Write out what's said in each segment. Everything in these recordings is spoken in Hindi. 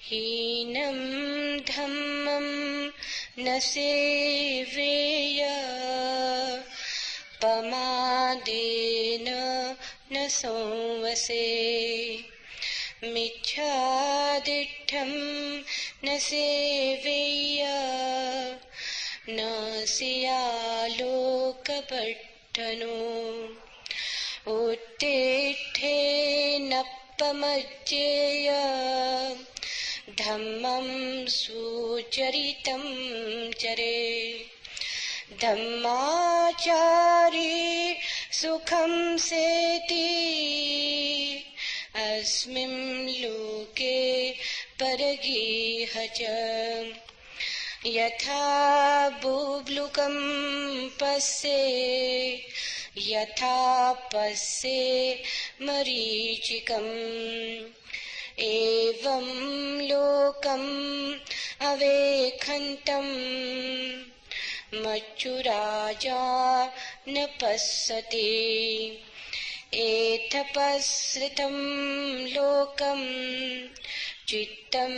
हीनं धम्मं न सेवेय पमादेन न संवसे मिच्छादिठ्ठं न सेवेय न स्यालोकपट्टनो उत्तिष्ठेनप्पमज्जेय धम्मं सुचरितं चरे धम्माचारी सुखं सेति अस्मिन् लोके परगेह च यथा बुब्लुकं पश्ये यथा पश्ये मरीचिकम् एवं लोकम् अवेखन्तं मच्चुराजा न पश्यति एतपस्सृतं लोकं चित्तं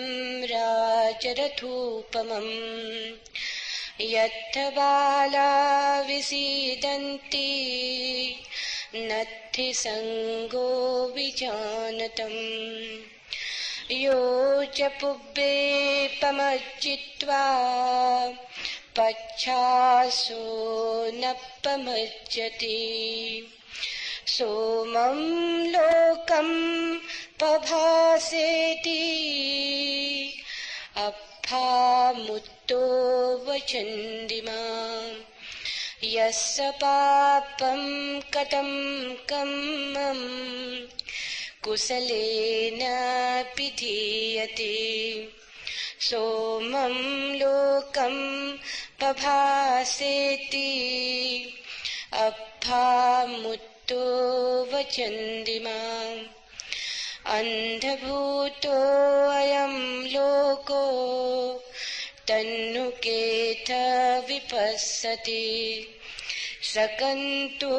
राजरथोपमम् यत्थ बाला विसीदन्ति नत्थि संगो विजानतम् यो च पुब्बेपमज्जित्वा पच्छासो नप्पमज्जति सोमं लोकं पभासेति अप्फामुत्तो वचन्दिमा यस्य पापं कथं कम्मं कुशलेन पिधीयते सोमं लोकं पभासेति अप्फामुत्तो वचन्दिमा अन्धभूतो अयं लोको तन्नुकेथ विपश्यति सकन्तु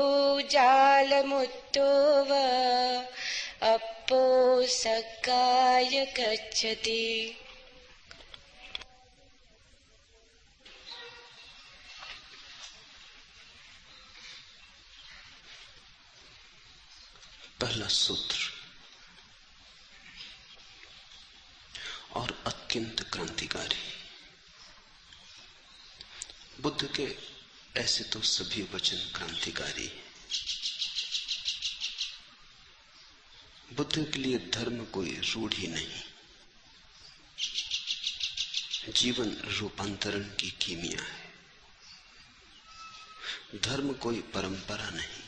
जालमुत्तो वा अप्पो सकाय गच्छति। पहला सूत्र और अत्यंत क्रांतिकारी। बुद्ध के ऐसे तो सभी वचन क्रांतिकारी हैं। बुद्ध के लिए धर्म कोई रूढ़ी नहीं, जीवन रूपांतरण की कीमिया है। धर्म कोई परंपरा नहीं,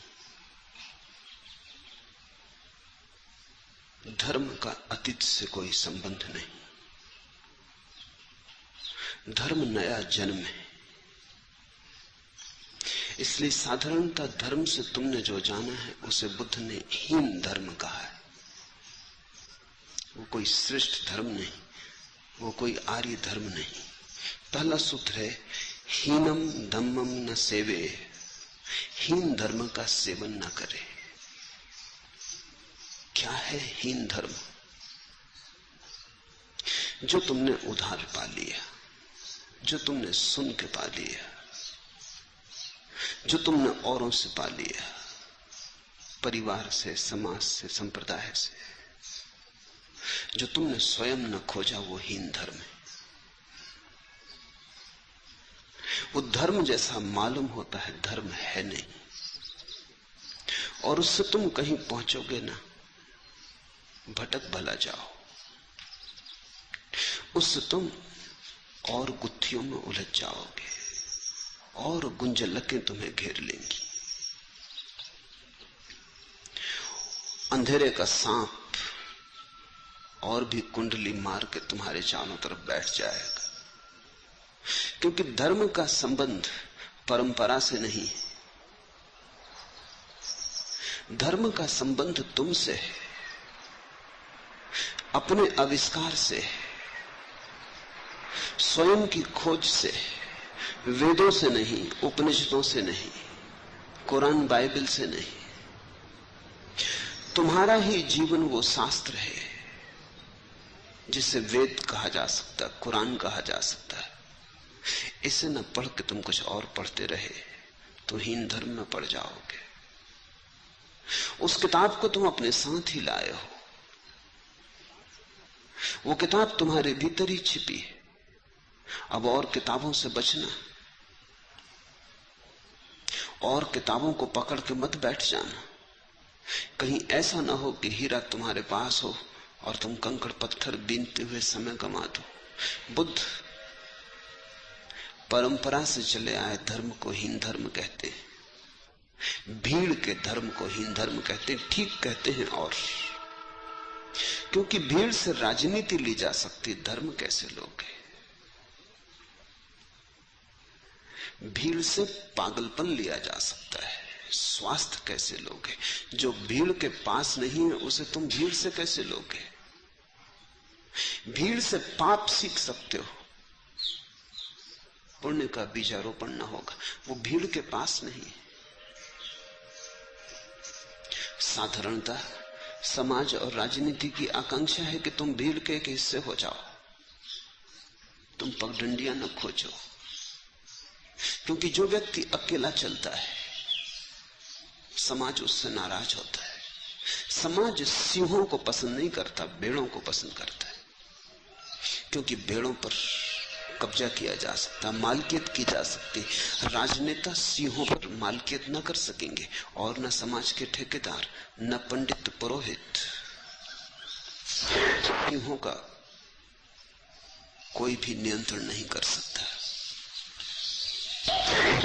धर्म का अतीत से कोई संबंध नहीं। धर्म नया जन्म है। इसलिए साधारणतः धर्म से तुमने जो जाना है उसे बुद्ध ने हीन धर्म कहा है। वो कोई श्रेष्ठ धर्म नहीं, वो कोई आर्य धर्म नहीं। पहला सूत्र है हीनम धम्मम न सेवे। हीन धर्म का सेवन न करे। क्या है हीन धर्म? जो तुमने उधार पा लिया, जो तुमने सुन के पा लिया, जो तुमने औरों से पा लिया, परिवार से, समाज से, संप्रदाय से, जो तुमने स्वयं न खोजा, वो हीन धर्म है। वो धर्म जैसा मालूम होता है, धर्म है नहीं। और उससे तुम कहीं पहुंचोगे ना, भटक भला जाओ। उससे तुम और गुत्थियों में उलझ जाओगे और गुंजलकें तुम्हें घेर लेंगी। अंधेरे का सांप और भी कुंडली मार के तुम्हारे चारों तरफ बैठ जाएगा। क्योंकि धर्म का संबंध परंपरा से नहीं, धर्म का संबंध तुमसे है, अपने आविष्कार से, स्वयं की खोज से, वेदों से नहीं, उपनिषदों से नहीं, कुरान बाइबल से नहीं। तुम्हारा ही जीवन वो शास्त्र है जिसे वेद कहा जा सकता है, कुरान कहा जा सकता है, इसे न पढ़ के तुम कुछ और पढ़ते रहे तो हीन धर्म में पड़ जाओगे। उस किताब को तुम अपने साथ ही लाए हो, वो किताब तुम्हारे भीतर ही छिपी है। अब और किताबों से बचना, और किताबों को पकड़ के मत बैठ जाना। कहीं ऐसा ना हो कि हीरा तुम्हारे पास हो और तुम कंकड़ पत्थर बीनते हुए समय गंवा दो। बुद्ध परंपरा से चले आए धर्म को हीन धर्म कहते हैं, भीड़ के धर्म को हीन धर्म कहते हैं। ठीक कहते हैं, और क्योंकि भीड़ से राजनीति ली जा सकती, धर्म कैसे लोगे? भीड़ से पागलपन लिया जा सकता है, स्वास्थ्य कैसे लोगे? जो भीड़ के पास नहीं है उसे तुम भीड़ से कैसे लोगे? भीड़ से पाप सीख सकते हो, पुण्य का बीजारोपण न होगा, वो भीड़ के पास नहीं। साधारणतः समाज और राजनीति की आकांक्षा है कि तुम भीड़ के एक हिस्से हो जाओ, तुम पगडंडियां न खोजो। क्योंकि जो व्यक्ति अकेला चलता है समाज उससे नाराज होता है। समाज सिंहों को पसंद नहीं करता, भेड़ों को पसंद करता है, क्योंकि भेड़ों पर कब्जा किया जा सकता, मालकियत की जा सकती। राजनेता सिंहों पर मालकियत न कर सकेंगे, और न समाज के ठेकेदार, न पंडित पुरोहित। सिंहों का कोई भी नियंत्रण नहीं कर सकता।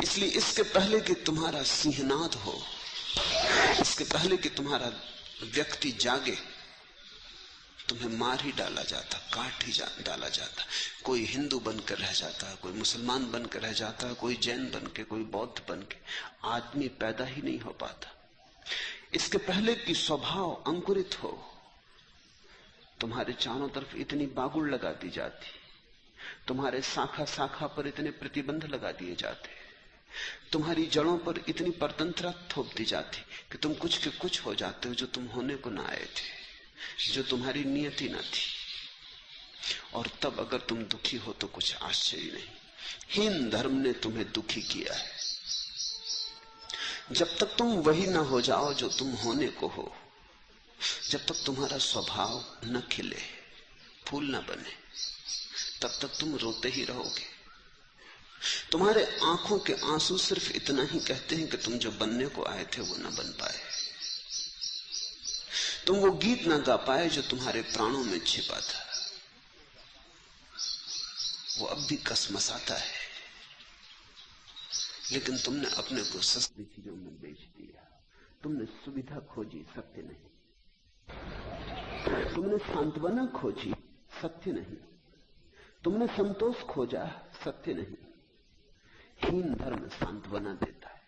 इसलिए इसके पहले कि तुम्हारा सिंहनाद हो, इसके पहले कि तुम्हारा व्यक्ति जागे, तुम्हें मार ही डाला जाता, काट ही डाला जाता। कोई हिंदू बनकर रह जाता, कोई मुसलमान बनकर रह जाता, कोई जैन बनके, कोई बौद्ध बनके। आदमी पैदा ही नहीं हो पाता। इसके पहले कि स्वभाव अंकुरित हो, तुम्हारे चारों तरफ इतनी बागुड़ लगा दी जाती, तुम्हारे शाखा शाखा पर इतने प्रतिबंध लगा दिए जाते, तुम्हारी जड़ों पर इतनी परतंत्रता थोप दी जाती कि तुम कुछ के कुछ हो जाते हो जो तुम होने को ना आए थे, जो तुम्हारी नियति न थी। और तब अगर तुम दुखी हो तो कुछ आश्चर्य नहीं। हीन धर्म ने तुम्हें दुखी किया है। जब तक तुम वही ना हो जाओ जो तुम होने को हो, जब तक तुम्हारा स्वभाव न खिले, फूल न बने, तब तक तुम रोते ही रहोगे। तुम्हारे आंखों के आंसू सिर्फ इतना ही कहते हैं कि तुम जो बनने को आए थे वो न बन पाए, तुम वो गीत ना गा पाए जो तुम्हारे प्राणों में छिपा था। वो अब भी कसमसाता है, लेकिन तुमने अपने को सस्ती चीजों में बेच दिया। तुमने सुविधा खोजी, सत्य नहीं। तुमने सांत्वना खोजी, सत्य नहीं। तुमने संतोष खोजा, सत्य नहीं। हीन धर्म सांत्वना देता है,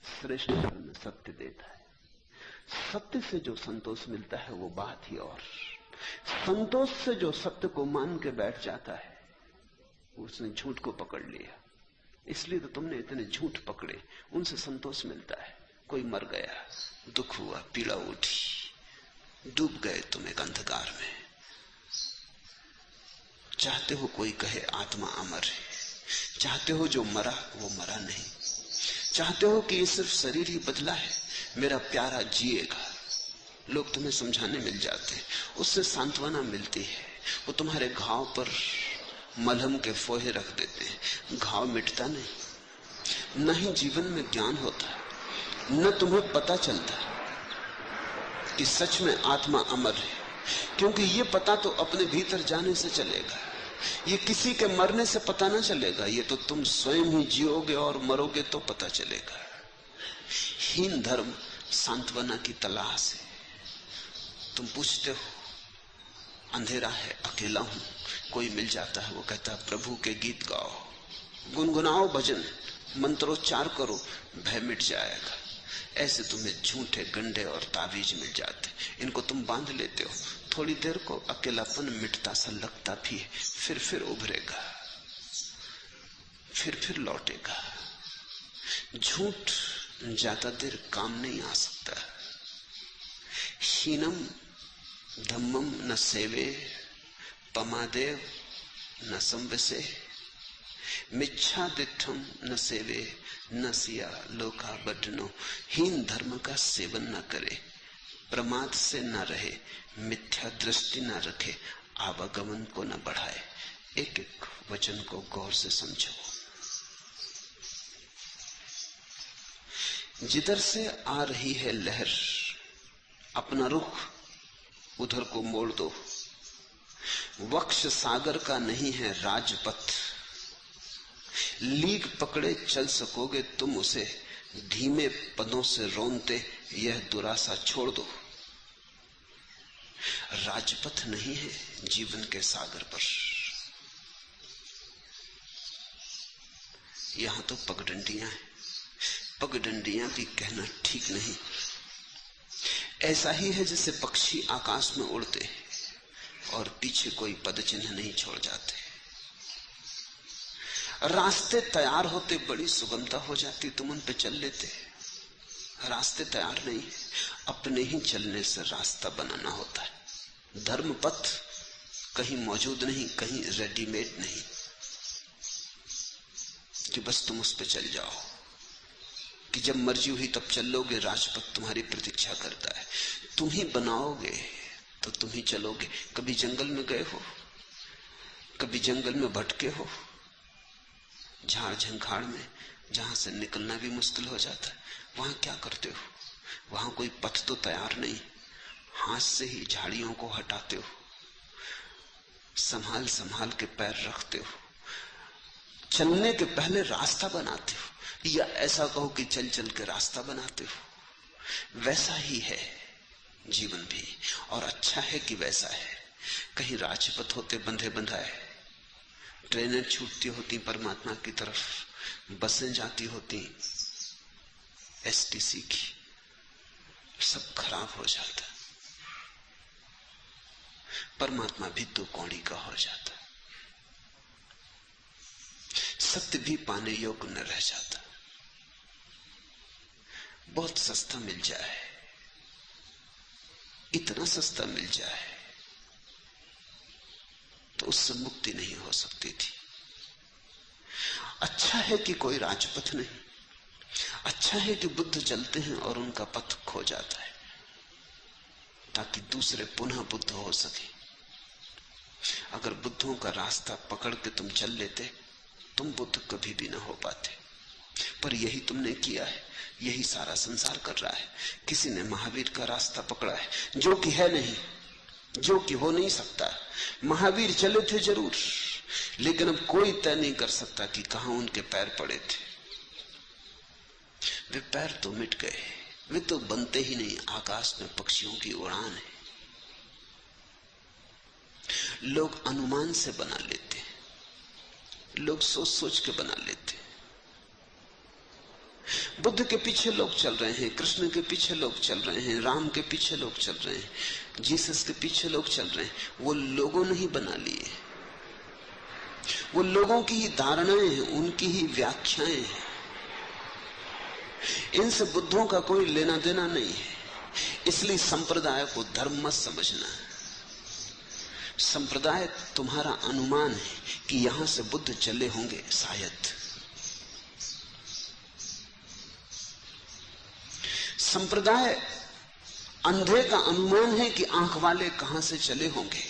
श्रेष्ठ धर्म सत्य देता है। सत्य से जो संतोष मिलता है वो बात ही और। संतोष से जो सत्य को मान के बैठ जाता है उसने झूठ को पकड़ लिया। इसलिए तो तुमने इतने झूठ पकड़े, उनसे संतोष मिलता है। कोई मर गया, दुख हुआ, पीड़ा उठी, डूब गए तुम एक अंधकार में। चाहते हो कोई कहे आत्मा अमर है, चाहते हो जो मरा वो मरा नहीं, चाहते हो कि ये सिर्फ शरीर ही बदला है, मेरा प्यारा जिएगा। लोग तुम्हें समझाने मिल जाते हैं, उससे सांत्वना मिलती है। वो तुम्हारे घाव पर मलहम के फोहे रख देते हैं, घाव मिटता नहीं। न ही जीवन में ज्ञान होता, न तुम्हें पता चलता कि सच में आत्मा अमर है, क्योंकि ये पता तो अपने भीतर जाने से चलेगा, ये किसी के मरने से पता ना चलेगा। ये तो तुम स्वयं ही जियोगे और मरोगे तो पता चलेगा। हीन धर्म सांत्वना की तलाश है। तुम पूछते हो, अंधेरा है, अकेला हूं, कोई मिल जाता है, वो कहता है प्रभु के गीत गाओ, गुनगुनाओ भजन, मंत्रोच्चार करो, भय मिट जाएगा। ऐसे तुम्हें झूठे गंडे और तावीज मिल जाते, इनको तुम बांध लेते हो। थोड़ी देर को अकेलापन मिटता सा लगता भी है, फिर उभरेगा, फिर लौटेगा। झूठ ज्यादा देर काम नहीं आ सकता। हीनम धम्मम न सेवे, पमादेव न संवसे, मिच्छा दिठम न सेवे, न सिया लोका बड्डनो। हीन धर्म का सेवन न करे, प्रमाद से न रहे, मिथ्या दृष्टि न रखे, आवागमन को न बढ़ाए। एक एक वचन को गौर से समझो। जिधर से आ रही है लहर, अपना रुख उधर को मोड़ दो। वक्ष सागर का नहीं है राजपथ, लीक पकड़े चल सकोगे तुम उसे, धीमे पदों से रोनते यह दुरासा छोड़ दो। राजपथ नहीं है जीवन के सागर पर, यहां तो पगडंडियां हैं। पगडंडियां भी कहना ठीक नहीं। ऐसा ही है जैसे पक्षी आकाश में उड़ते और पीछे कोई पदचिन्ह नहीं छोड़ जाते। रास्ते तैयार होते बड़ी सुगमता हो जाती, तुम उन पे चल लेते। रास्ते तैयार नहीं, अपने ही चलने से रास्ता बनाना होता है। धर्म पथ कहीं मौजूद नहीं, कहीं रेडीमेड नहीं कि बस तुम उस पे चल जाओ, कि जब मर्जी हुई तब चल लोगे। राजपथ तुम्हारी प्रतीक्षा करता है, तुम ही बनाओगे तो तुम ही चलोगे। कभी जंगल में गए हो, कभी जंगल में भटके हो, झाड़ झंखाड़ में जहां से निकलना भी मुश्किल हो जाता है, वहां क्या करते हो? वहां कोई पथ तो तैयार नहीं, हाथ से ही झाड़ियों को हटाते हो, संभाल संभाल के पैर रखते हो, चलने के पहले रास्ता बनाते हो, या ऐसा कहो कि चल चल के रास्ता बनाते हो। वैसा ही है जीवन भी, और अच्छा है कि वैसा है। कहीं राजपथ होते बंधे बंधाए, ट्रेनें छूटती होती परमात्मा की तरफ, बसें जाती होती एसटीसी की, सब खराब हो जाता, परमात्मा भी तो कौड़ी का हो जाता, सत्य भी पाने योग्य न रह जाता। बहुत सस्ता मिल जाए, इतना सस्ता मिल जाए तो उससे मुक्ति नहीं हो सकती थी। अच्छा है कि कोई राजपथ नहीं, अच्छा है कि बुद्ध चलते हैं और उनका पथ खो जाता है, ताकि दूसरे पुनः बुद्ध हो सके। अगर बुद्धों का रास्ता पकड़ के तुम चल लेते, तुम बुद्ध कभी भी ना हो पाते। पर यही तुमने किया है, यही सारा संसार कर रहा है। किसी ने महावीर का रास्ता पकड़ा है, जो कि है नहीं, जो कि हो नहीं सकता। महावीर चले थे जरूर, लेकिन अब कोई तय नहीं कर सकता कि कहां उनके पैर पड़े थे। वे पैर तो मिट गए, वे तो बनते ही नहीं। आकाश में पक्षियों की उड़ान है, लोग अनुमान से बना लेते, लोग सोच सोच के बना लेते। बुद्ध के पीछे लोग चल रहे हैं, कृष्ण के पीछे लोग चल रहे हैं, राम के पीछे लोग चल रहे हैं, जीसस के पीछे लोग चल रहे हैं। वो लोगों ने ही बना लिए, वो लोगों की ही धारणाएं हैं, उनकी ही व्याख्याएं हैं। इनसे बुद्धों का कोई लेना देना नहीं है। इसलिए संप्रदाय को धर्म मत समझना। संप्रदाय तुम्हारा अनुमान है कि यहां से बुद्ध चले होंगे, शायद। संप्रदाय अंधे का अनुमान है कि आंख वाले कहां से चले होंगे।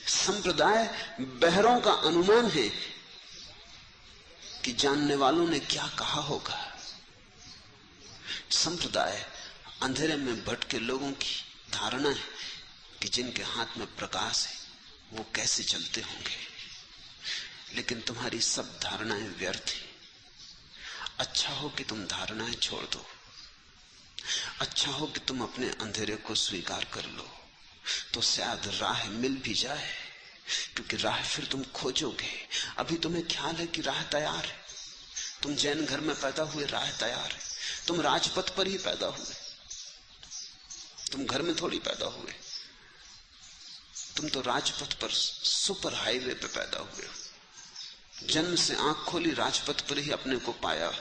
संप्रदाय बहरों का अनुमान है कि जानने वालों ने क्या कहा होगा। संप्रदाय अंधेरे में भटके लोगों की धारणा है कि जिनके हाथ में प्रकाश है वो कैसे चलते होंगे। लेकिन तुम्हारी सब धारणाएं व्यर्थ हैं। अच्छा हो कि तुम धारणाएं छोड़ दो, अच्छा हो कि तुम अपने अंधेरे को स्वीकार कर लो, तो शायद राह मिल भी जाए। क्योंकि राह फिर तुम खोजोगे। अभी तुम्हें ख्याल है कि राह तैयार है, तुम जैन घर में पैदा हुए, राह तैयार है। तुम राजपथ पर ही पैदा हुए, तुम घर में थोड़ी पैदा हुए। तुम तो राजपथ पर, सुपर हाईवे पे पैदा हुए हो। जन्म से आंख खोली, राजपथ पर ही अपने को पाया।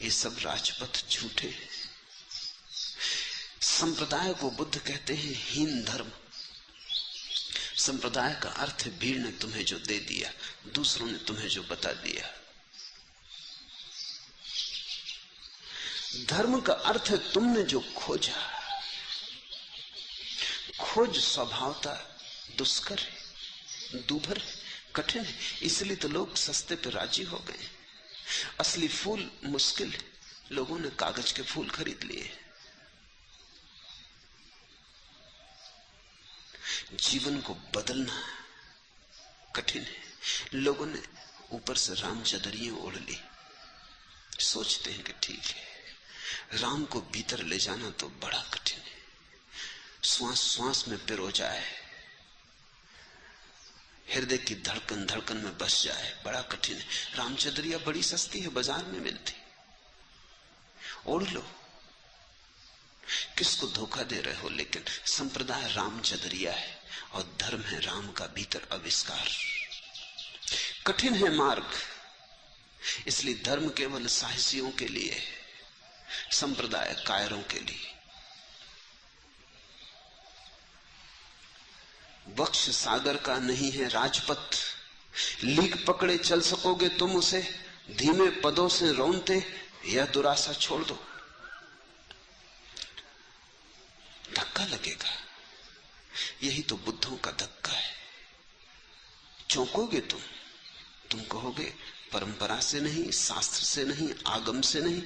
ये सब राजपथ झूठे हैं। संप्रदाय को बुद्ध कहते हैं हीन धर्म। संप्रदाय का अर्थ है भीड़ ने तुम्हें जो दे दिया, दूसरों ने तुम्हें जो बता दिया। धर्म का अर्थ है तुमने जो खोजा। खोज स्वभावता दुष्कर है, दूभर है, कठिन है, इसलिए तो लोग सस्ते पे राजी हो गए। असली फूल मुश्किल है, लोगों ने कागज के फूल खरीद लिए। जीवन को बदलना कठिन है, लोगों ने ऊपर से रामचदरियां ओढ़ ली, सोचते हैं कि ठीक है। राम को भीतर ले जाना तो बड़ा कठिन है, श्वास श्वास में पिरो जाए, हृदय की धड़कन धड़कन में बस जाए, बड़ा कठिन है। रामचदरिया बड़ी सस्ती है, बाजार में मिलती, ओढ़ लो। किसको धोखा दे रहे हो? लेकिन संप्रदाय रामचदरिया है और धर्म है राम का भीतर आविष्कार। कठिन है मार्ग, इसलिए धर्म केवल साहसियों के लिए है, संप्रदाय कायरों के लिए। वक्ष सागर का नहीं है राजपथ, लीक पकड़े चल सकोगे तुम उसे, धीमे पदों से रौनते या दुरासा छोड़ दो। धक्का लगेगा, यही तो बुद्धों का धक्का है। चौंकोगे तुम कहोगे परंपरा से नहीं, शास्त्र से नहीं, आगम से नहीं,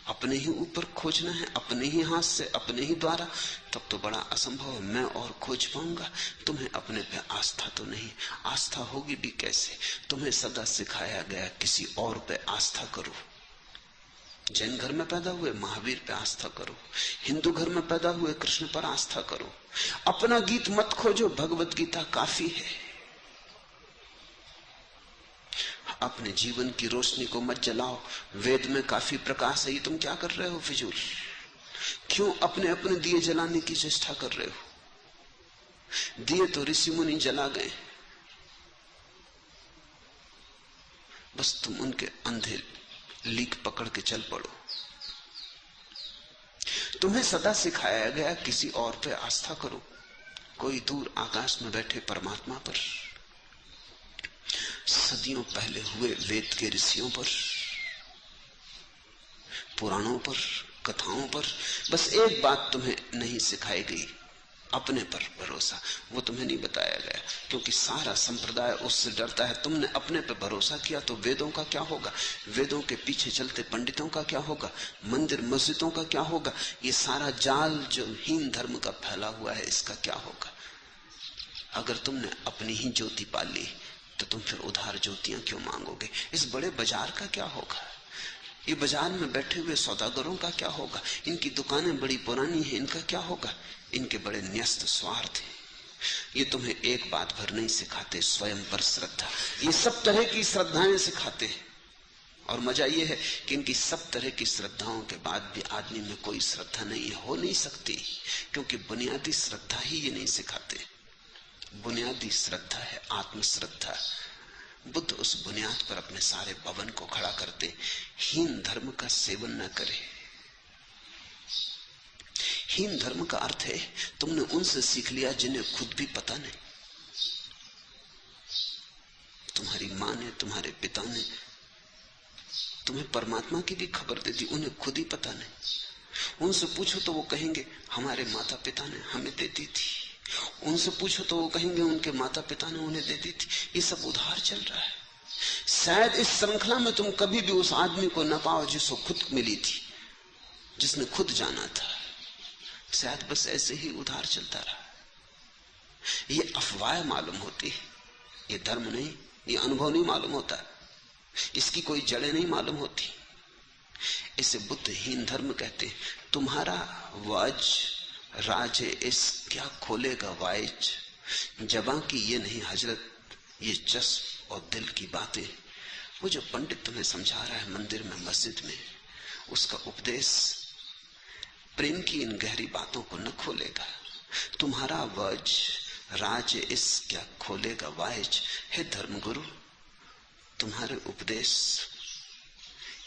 अपने ही ऊपर खोजना है, अपने ही हाथ से, अपने ही द्वारा। तब तो बड़ा असंभव है, मैं और खोज पाऊंगा। तुम्हें अपने पे आस्था तो नहीं, आस्था होगी भी कैसे? तुम्हें सदा सिखाया गया किसी और पे आस्था करो। जैन घर में पैदा हुए महावीर पे आस्था करो, हिंदू घर में पैदा हुए कृष्ण पर आस्था करो। अपना गीत मत खोजो, भगवत गीता काफी है। अपने जीवन की रोशनी को मत जलाओ, वेद में काफी प्रकाश है, ये तुम क्या कर रहे हो फिजूल? क्यों अपने अपने दिए जलाने की चेष्टा कर रहे हो? दिए तो ऋषि मुनि जला गए, बस तुम उनके अंधे लीक पकड़ के चल पड़ो। तुम्हें सदा सिखाया गया किसी और पे आस्था करो, कोई दूर आकाश में बैठे परमात्मा पर, सदियों पहले हुए वेद के ऋषियों पर, पुराणों पर, कथाओं पर। बस एक बात तुम्हें नहीं सिखाई गई, अपने पर भरोसा। वो तुम्हें नहीं बताया गया, क्योंकि सारा संप्रदाय उससे डरता है। तुमने अपने पर भरोसा किया तो वेदों का क्या होगा? वेदों के पीछे चलते पंडितों का क्या होगा? मंदिर मस्जिदों का क्या होगा? ये सारा जाल जो हीन धर्म का फैला हुआ है, इसका क्या होगा? अगर तुमने अपनी ही ज्योति पाल ली तो तुम फिर उधार ज्योतियां क्यों मांगोगे? इस बड़े बाजार का क्या होगा? ये बाजार में बैठे हुए सौदागरों का क्या होगा? इनकी दुकानें बड़ी पुरानी हैं, इनका क्या होगा? इनके बड़े न्यस्त स्वार्थ हैं। ये तुम्हें एक बात भर नहीं सिखाते, स्वयं पर श्रद्धा। ये सब तरह की श्रद्धाएं सिखाते हैं, और मजा ये है कि इनकी सब तरह की श्रद्धाओं के बाद भी आदमी में कोई श्रद्धा नहीं है, हो नहीं सकती, क्योंकि बुनियादी श्रद्धा ही ये नहीं सिखाते। बुनियादी श्रद्धा है आत्मश्रद्धा। बुद्ध उस बुनियाद पर अपने सारे भवन को खड़ा करते। हीन धर्म का सेवन न करे। हीन धर्म का अर्थ है तुमने उनसे सीख लिया जिन्हें खुद भी पता नहीं। तुम्हारी मां ने, तुम्हारे पिता ने तुम्हें परमात्मा की भी खबर दे दी, उन्हें खुद ही पता नहीं। उनसे पूछो तो वो कहेंगे हमारे माता पिता ने हमें दे दी थी। उनसे पूछो तो वो कहेंगे उनके माता पिता ने उन्हें दे दी थी। ये सब उधार चल रहा है। शायद इस श्रृंखला में तुम कभी भी उस आदमी को न पाओ जिसको खुद मिली थी, जिसने खुद जाना था। शायद बस ऐसे ही उधार चलता रहा। ये अफवाह मालूम होती है, ये धर्म नहीं, ये अनुभव नहीं मालूम होता, इसकी कोई जड़ें नहीं मालूम होती। इसे बुद्ध हीन धर्म कहते हैं। तुम्हारा वाज राज इस क्या खोलेगा वाइज, जबां की ये नहीं हजरत, ये जज्ब और दिल की बातें। वो जो पंडित तुम्हें समझा रहा है मंदिर में, मस्जिद में, उसका उपदेश प्रेम की इन गहरी बातों को न खोलेगा। तुम्हारा वज राज इस क्या खोलेगा वाइज। हे धर्मगुरु, तुम्हारे उपदेश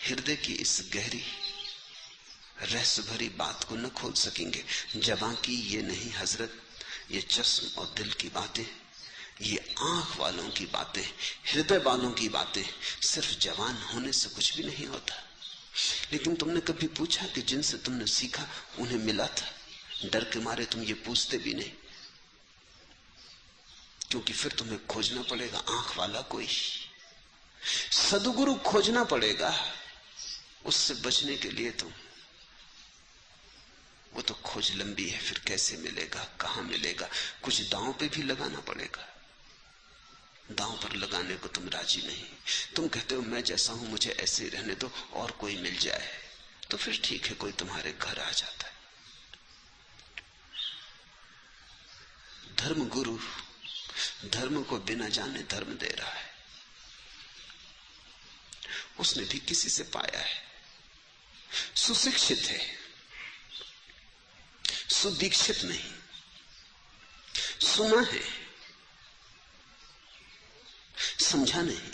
हृदय की इस गहरी रहस्य भरी बात को न खोल सकेंगे। जबां की ये नहीं हजरत, ये चश्म और दिल की बातें। ये आंख वालों की बातें, हृदय वालों की बातें, सिर्फ जवान होने से कुछ भी नहीं होता। लेकिन तुमने कभी पूछा कि जिनसे तुमने सीखा उन्हें मिला था? डर के मारे तुम ये पूछते भी नहीं, क्योंकि फिर तुम्हें खोजना पड़ेगा आंख वाला कोई, सदगुरु खोजना पड़ेगा। उससे बचने के लिए तुम, वो तो खोज लंबी है, फिर कैसे मिलेगा, कहां मिलेगा, कुछ दांव पे भी लगाना पड़ेगा। दांव पर लगाने को तुम राजी नहीं। तुम कहते हो मैं जैसा हूं मुझे ऐसे ही रहने दो, और कोई मिल जाए तो फिर ठीक है, कोई तुम्हारे घर आ जाता है। धर्म गुरु धर्म को बिना जाने धर्म दे रहा है। उसने भी किसी से पाया है, सुशिक्षित है, सुदीक्षित नहीं, सुना है, समझा नहीं।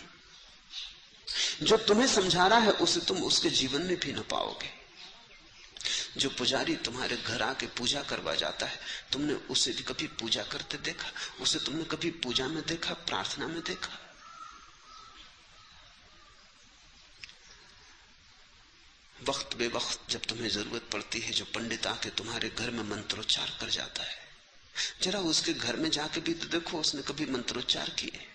जो तुम्हें समझा रहा है उसे तुम उसके जीवन में भी न पाओगे। जो पुजारी तुम्हारे घर आके पूजा करवा जाता है, तुमने उसे भी कभी पूजा करते देखा? उसे तुमने कभी पूजा में देखा, प्रार्थना में देखा? वक्त बेवक्त जब तुम्हें जरूरत पड़ती है, जो पंडित आके तुम्हारे घर में मंत्रोच्चार कर जाता है, जरा उसके घर में जाके भी तो देखो उसने कभी मंत्रोच्चार किए।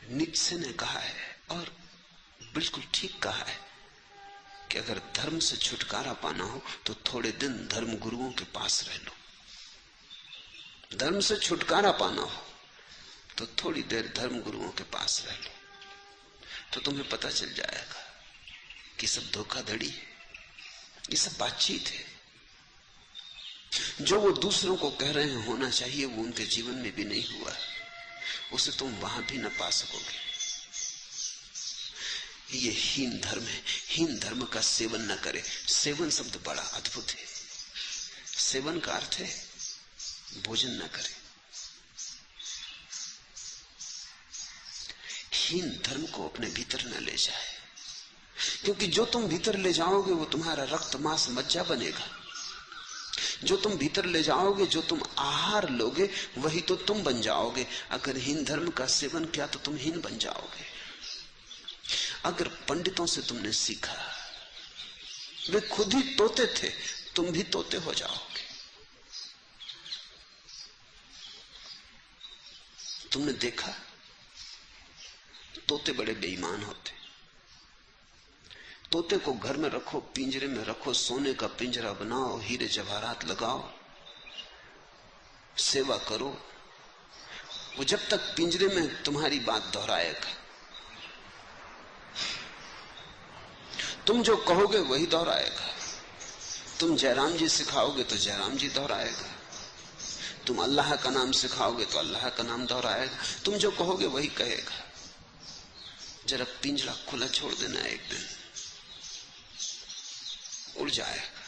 नीत्शे ने कहा है, और बिल्कुल ठीक कहा है, कि अगर धर्म से छुटकारा पाना हो तो थोड़े दिन धर्म गुरुओं के पास रह लो। धर्म से छुटकारा पाना हो तो थोड़ी देर धर्म गुरुओं के पास रह लो, तो तुम्हें पता चल जाएगा कि सब धोखाधड़ी है, ये सब बातचीत है। जो वो दूसरों को कह रहे हैं होना चाहिए, वो उनके जीवन में भी नहीं हुआ, उसे तुम वहां भी न पा सकोगे। ये हीन धर्म है। हीन धर्म का सेवन न करे। सेवन शब्द बड़ा अद्भुत है। सेवन का अर्थ है भोजन न करे। हीन धर्म को अपने भीतर न ले जाए, क्योंकि जो तुम भीतर ले जाओगे वो तुम्हारा रक्त मांस मज्जा बनेगा। जो तुम भीतर ले जाओगे, जो तुम आहार लोगे, वही तो तुम बन जाओगे। अगर हीन धर्म का सेवन किया तो तुम हीन बन जाओगे। अगर पंडितों से तुमने सीखा, वे खुद ही तोते थे, तुम भी तोते हो जाओगे। तुमने देखा तोते बड़े बेईमान होते। तोते को घर में रखो, पिंजरे में रखो, सोने का पिंजरा बनाओ, हीरे जवाहरात लगाओ, सेवा करो, वो जब तक पिंजरे में तुम्हारी बात दोहराएगा। तुम जो कहोगे वही दोहराएगा। तुम जयराम जी सिखाओगे तो जयराम जी दोहराएगा। तुम अल्लाह का नाम सिखाओगे तो अल्लाह का नाम दोहराएगा। तुम जो कहोगे वही कहेगा। जरा पिंजरा खुला छोड़ देना, एक दिन उड़ जाएगा।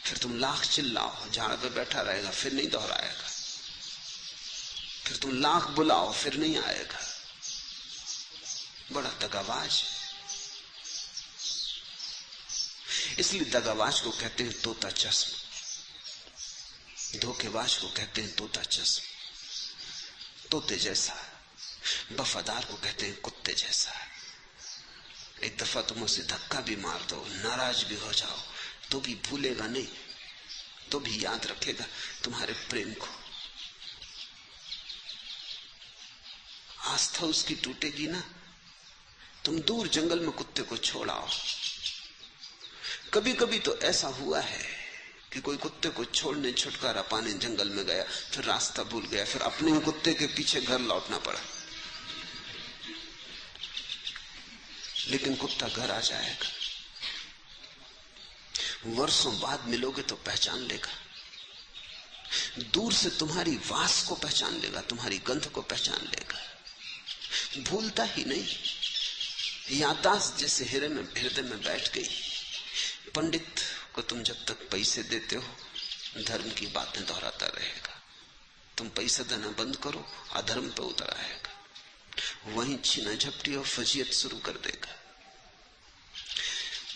फिर तुम लाख चिल्लाओ, झाड़ पे बैठा रहेगा, फिर नहीं दोहराएगा। फिर तुम लाख बुलाओ, फिर नहीं आएगा। बड़ा दगाबाज। इसलिए दगाबाज को कहते हैं तोता चश्म, धोखेबाज को कहते हैं तोता चश्म। तोते जैसा, वफादार को कहते हैं कुत्ते जैसा। एक दफा तुम उसे धक्का भी मार दो, नाराज भी हो जाओ, तो भी भूलेगा नहीं, तो भी याद रखेगा तुम्हारे प्रेम को। आस्था उसकी टूटेगी ना। तुम दूर जंगल में कुत्ते को छोड़ाओ। कभी कभी तो ऐसा हुआ है कि कोई कुत्ते को छोड़ने, छुटकारा पाने जंगल में गया, फिर रास्ता भूल गया, फिर अपने ही कुत्ते के पीछे घर लौटना पड़ा। लेकिन कुत्ता घर आ जाएगा। वर्षों बाद मिलोगे तो पहचान लेगा। दूर से तुम्हारी वास को पहचान लेगा, तुम्हारी गंध को पहचान लेगा। भूलता ही नहीं। याददाश्त जैसे हृदय में बैठ गई। पंडित को तुम जब तक पैसे देते हो, धर्म की बातें दोहराता रहेगा। तुम पैसे देना बंद करो, अधर्म पे उतर आएगा। वहीं छीना झपटी और फजीयत शुरू कर देगा।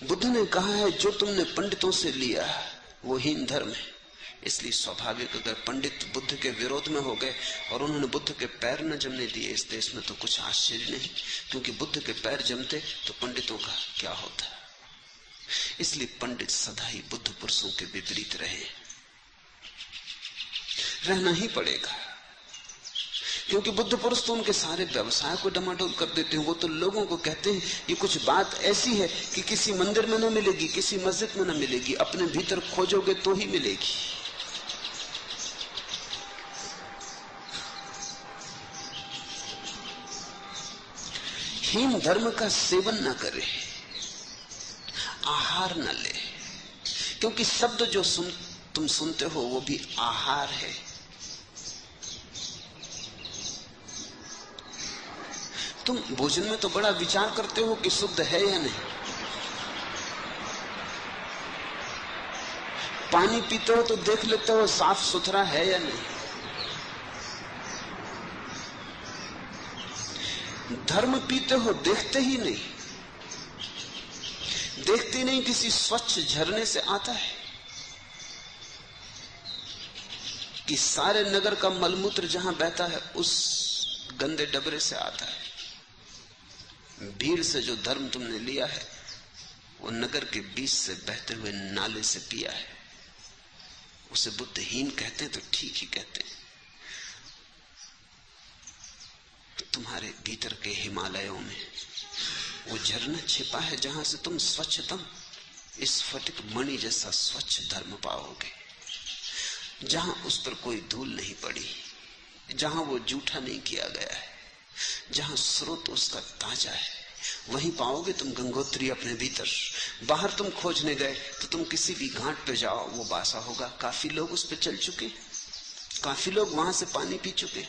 बुद्ध ने कहा है जो तुमने पंडितों से लिया वो हीन धर्म है, इसलिए स्वाभाविक अगर पंडित बुद्ध के विरोध में हो गए और उन्होंने बुद्ध के पैर न जमने दिए इस देश में, तो कुछ आश्चर्य नहीं, क्योंकि बुद्ध के पैर जमते तो पंडितों का क्या होता। इसलिए पंडित सदा ही बुद्ध पुरुषों के विपरीत रहना ही पड़ेगा, क्योंकि बुद्ध पुरुष तो उनके सारे व्यवसाय को डमाडोल कर देते हैं। वो तो लोगों को कहते हैं ये कुछ बात ऐसी है कि किसी मंदिर में न मिलेगी, किसी मस्जिद में न मिलेगी, अपने भीतर खोजोगे तो ही मिलेगी। हीन धर्म का सेवन न करे, आहार न ले, क्योंकि शब्द जो तुम सुनते हो वो भी आहार है। तुम भोजन में तो बड़ा विचार करते हो कि शुद्ध है या नहीं, पानी पीते हो तो देख लेते हो साफ सुथरा है या नहीं। धर्म पीते हो देखते ही नहीं, देखते नहीं किसी स्वच्छ झरने से आता है कि सारे नगर का मलमूत्र जहां बहता है उस गंदे डबरे से आता है। भीड़ से जो धर्म तुमने लिया है वो नगर के बीच से बहते हुए नाले से पिया है। उसे बुद्धहीन कहते हैं तो ठीक ही कहते हैं। तो तुम्हारे भीतर के हिमालयों में वो झरना छिपा है जहां से तुम स्वच्छतम स्फटिक मणि जैसा स्वच्छ धर्म पाओगे, जहां उस पर कोई धूल नहीं पड़ी, जहां वो जूठा नहीं किया गया है, जहां स्रोत उसका ताजा है, वहीं पाओगे तुम गंगोत्री अपने भीतर। बाहर तुम खोजने गए तो तुम किसी भी घाट पे जाओ वो बासा होगा। काफी लोग उस पे चल चुके, काफी लोग वहां से पानी पी चुके,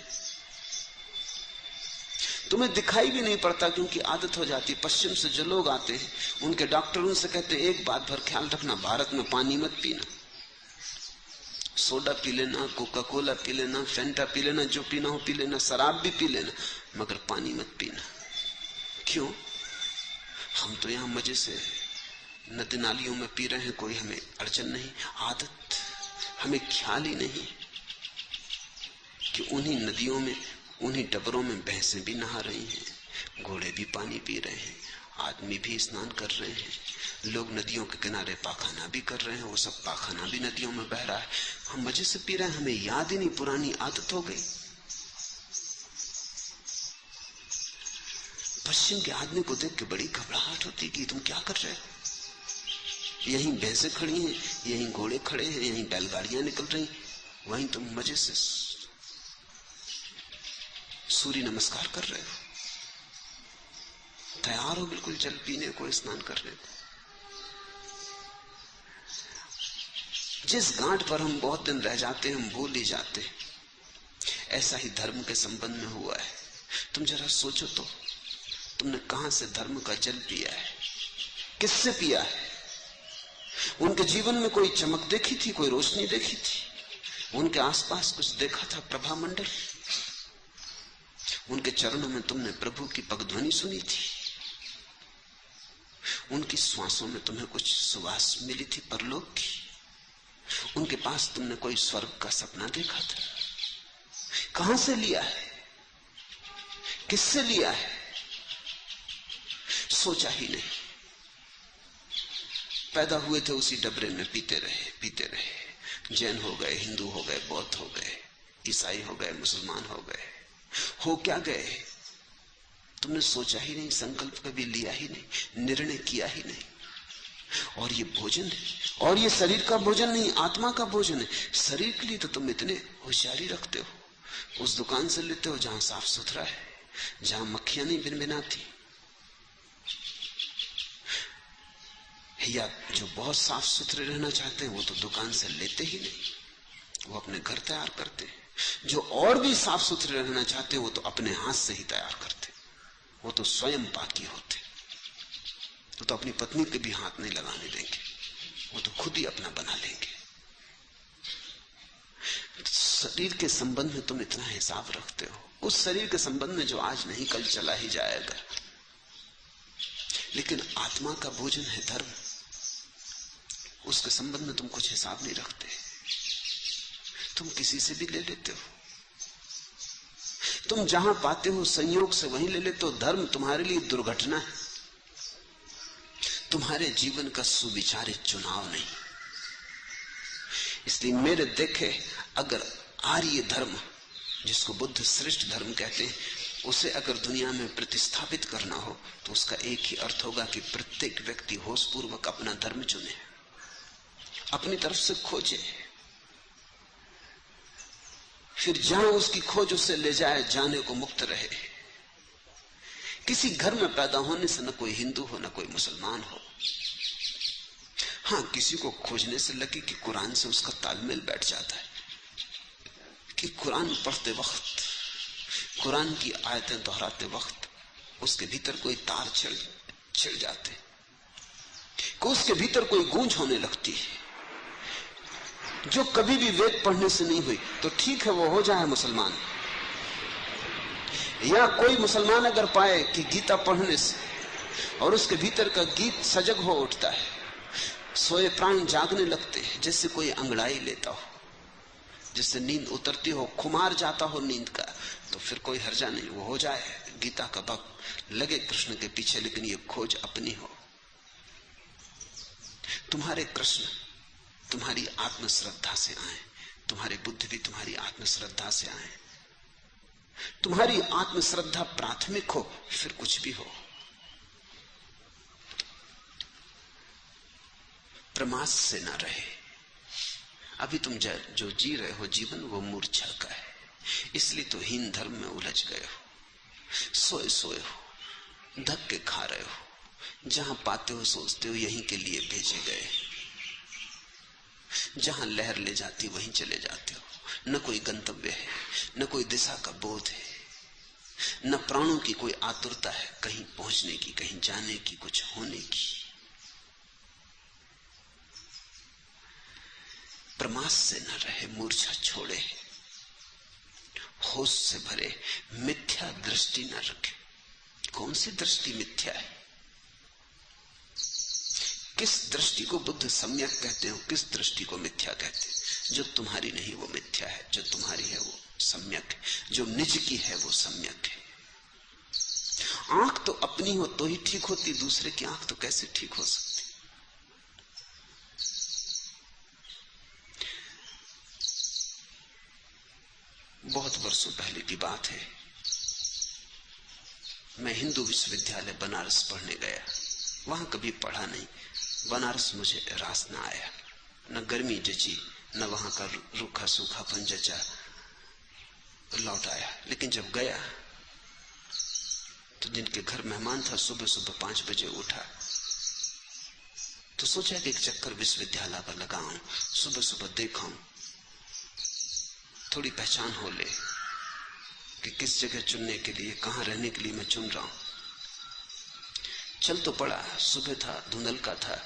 तुम्हें दिखाई भी नहीं पड़ता क्योंकि आदत हो जाती। पश्चिम से जो लोग आते हैं उनके डॉक्टर उनसे कहते हैं एक बात भर ख्याल रखना, भारत में पानी मत पीना, सोडा पी लेना, कोका कोला पी लेना, फेंटा पी लेना, जो पीना हो पी लेना, शराब भी पी लेना, मगर पानी मत पीना। क्यों? हम तो यहां मजे से नदी नालियों में पी रहे हैं, कोई हमें अड़चन नहीं, आदत, हमें ख्याल ही नहीं कि उन्हीं नदियों में उन्हीं डबरों में भैंसें भी नहा रही हैं, घोड़े भी पानी पी रहे हैं, आदमी भी स्नान कर रहे हैं, लोग नदियों के किनारे पाखाना भी कर रहे हैं, वो सब पाखाना भी नदियों में बह रहा है, हम मजे से पी रहे हैं, हमें याद ही नहीं, पुरानी आदत हो गई। पश्चिम के आदमी को देख के बड़ी घबराहट होती कि तुम क्या कर रहे हो, यहीं भैंसें खड़ी हैं, यहीं घोड़े खड़े हैं, यहीं बैलगाड़ियां निकल रही, वहीं तुम मजे से सूर्य नमस्कार कर रहे हो, तैयार हो बिल्कुल जल पीने को, स्नान करने को। जिस गांठ पर हम बहुत दिन रह जाते हैं हम भूल ही जाते हैं। ऐसा ही धर्म के संबंध में हुआ है। तुम जरा सोचो तो, तुमने कहां से धर्म का जल पिया है, किससे पिया है? उनके जीवन में कोई चमक देखी थी, कोई रोशनी देखी थी, उनके आसपास कुछ देखा था, प्रभा मंडल, उनके चरणों में तुमने प्रभु की पगध्वनि सुनी थी, उनकी श्वासों में तुम्हें कुछ सुवास मिली थी परलोक की, उनके पास तुमने कोई स्वर्ग का सपना देखा था। कहां से लिया है, किससे लिया है? सोचा ही नहीं। पैदा हुए थे उसी डबरे में, पीते रहे, जैन हो गए, हिंदू हो गए, बौद्ध हो गए, ईसाई हो गए, मुसलमान हो गए, हो क्या गए? तुमने सोचा ही नहीं, संकल्प कभी लिया ही नहीं, निर्णय किया ही नहीं। और ये भोजन है, और ये शरीर का भोजन नहीं, आत्मा का भोजन है। शरीर के लिए तो तुम इतने होशियारी रखते हो, उस दुकान से लेते हो जहां साफ सुथरा है, जहां मक्खियां नहीं भिनभिनाती, या जो बहुत साफ सुथरे रहना चाहते हैं वो तो दुकान से लेते ही नहीं, वो अपने घर तैयार करते हैं। जो और भी साफ सुथरे रहना चाहते हैं वो तो अपने हाथ से ही तैयार करते, वो तो स्वयं पाकी होते, वो तो अपनी पत्नी के भी हाथ नहीं लगाने देंगे, वो तो खुद ही अपना बना लेंगे। शरीर के संबंध में तुम इतना हिसाब रखते हो, उस शरीर के संबंध में जो आज नहीं कल चला ही जाएगा। लेकिन आत्मा का भोजन है धर्म, उसके संबंध में तुम कुछ हिसाब नहीं रखते। तुम किसी से भी ले लेते हो। तुम जहां पाते हो संयोग से वहीं ले लेते हो। धर्म तुम्हारे लिए दुर्घटना है, तुम्हारे जीवन का सुविचारित चुनाव नहीं। इसलिए मेरे देखे अगर आर्य धर्म, जिसको बुद्ध श्रेष्ठ धर्म कहते हैं, उसे अगर दुनिया में प्रतिस्थापित करना हो तो उसका एक ही अर्थ होगा कि प्रत्येक व्यक्ति होशपूर्वक अपना धर्म चुने, अपनी तरफ से खोजे, फिर जहां उसकी खोज उसे ले जाए जाने को मुक्त रहे। किसी घर में पैदा होने से न कोई हिंदू हो न कोई मुसलमान हो। हां, किसी को खोजने से लगे कि कुरान से उसका तालमेल बैठ जाता है, कि कुरान पढ़ते वक्त, कुरान की आयतें दोहराते वक्त उसके भीतर कोई तार छिड़ जाते, कि उसके भीतर कोई गूंज होने लगती है जो कभी भी वेद पढ़ने से नहीं हुई। तो ठीक है, वो हो जाए मुसलमान। या कोई मुसलमान अगर पाए कि गीता पढ़ने से और उसके भीतर का गीत सजग हो उठता है, सोए प्राण जागने लगते हैं, जैसे कोई अंगड़ाई लेता हो, जिससे नींद उतरती हो, खुमार जाता हो नींद का, तो फिर कोई हर्जा नहीं, वो हो जाए गीता का भक्त, लगे कृष्ण के पीछे, लेकिन ये खोज अपनी हो। तुम्हारे कृष्ण तुम्हारी आत्मश्रद्धा से आए, तुम्हारे बुद्ध भी तुम्हारी आत्मश्रद्धा से आए। तुम्हारी आत्मश्रद्धा प्राथमिक हो, फिर कुछ भी हो। प्रमाद से ना रहे। अभी तुम जो जी रहे हो जीवन, वो मूर्छा का है, इसलिए तो हीन धर्म में उलझ गए हो, सोए सोए हो, धक्के खा रहे हो। जहां पाते हो सोचते हो यहीं के लिए भेजे गए, जहां लहर ले जाती वहीं चले जाते हो। न कोई गंतव्य है, न कोई दिशा का बोध है, न प्राणों की कोई आतुरता है कहीं पहुंचने की, कहीं जाने की, कुछ होने की। प्रमाद से न रहे, मूर्छा छोड़े, होश से भरे, मिथ्या दृष्टि न रखे। कौन सी दृष्टि मिथ्या है? किस दृष्टि को बुद्ध सम्यक कहते हो, किस दृष्टि को मिथ्या कहते हैं? जो तुम्हारी नहीं वो मिथ्या है, जो तुम्हारी है वो सम्यक है, जो निज की है वो सम्यक है। आंख तो अपनी हो तो ही ठीक होती, दूसरे की आंख तो कैसे ठीक हो सकती? बहुत वर्षों पहले की बात है, मैं हिंदू विश्वविद्यालय बनारस पढ़ने गया। वहां कभी पढ़ा नहीं, बनारस मुझे रास न आया, न गर्मी जची, न वहां का रूखा सूखापन जचा, लौट आया। लेकिन जब गया तो जिनके घर मेहमान था, सुबह सुबह 5 बजे उठा तो सोचा कि एक चक्कर विश्वविद्यालय का लगाऊं, सुबह सुबह देखाऊं, थोड़ी पहचान हो ले कि किस जगह चुनने के लिए, कहां रहने के लिए मैं चुन रहा हूं। चल तो पड़ा, सुबह था, धुंधल का था।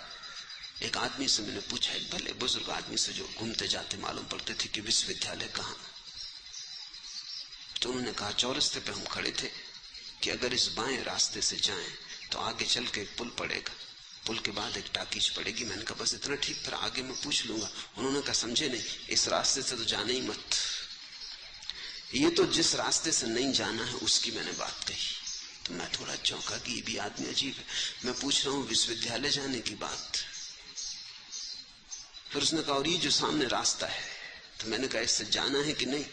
एक आदमी से मैंने पूछा, एक भले बुजुर्ग आदमी से जो घूमते जाते मालूम पड़ते थे, कि विश्वविद्यालय कहां? तो उन्होंने कहा, चौरस्ते पे हम खड़े थे कि अगर इस बाएं रास्ते से जाएं तो आगे चल के एक पुल पड़ेगा, पुल के बाद एक टाकीज पड़ेगी। मैंने कहा बस इतना ठीक, फिर आगे मैं पूछ लूंगा। उन्होंने कहा समझे नहीं, इस रास्ते से तो जाना ही मत। ये तो जिस रास्ते से नहीं जाना है उसकी मैंने बात कही। तो मैं थोड़ा चौंका कि ये भी आदमी अजीब है, मैं पूछ रहा हूं विश्वविद्यालय जाने की बात। फिर उसने कहा और ये जो सामने रास्ता है, तो मैंने कहा इससे जाना है कि नहीं?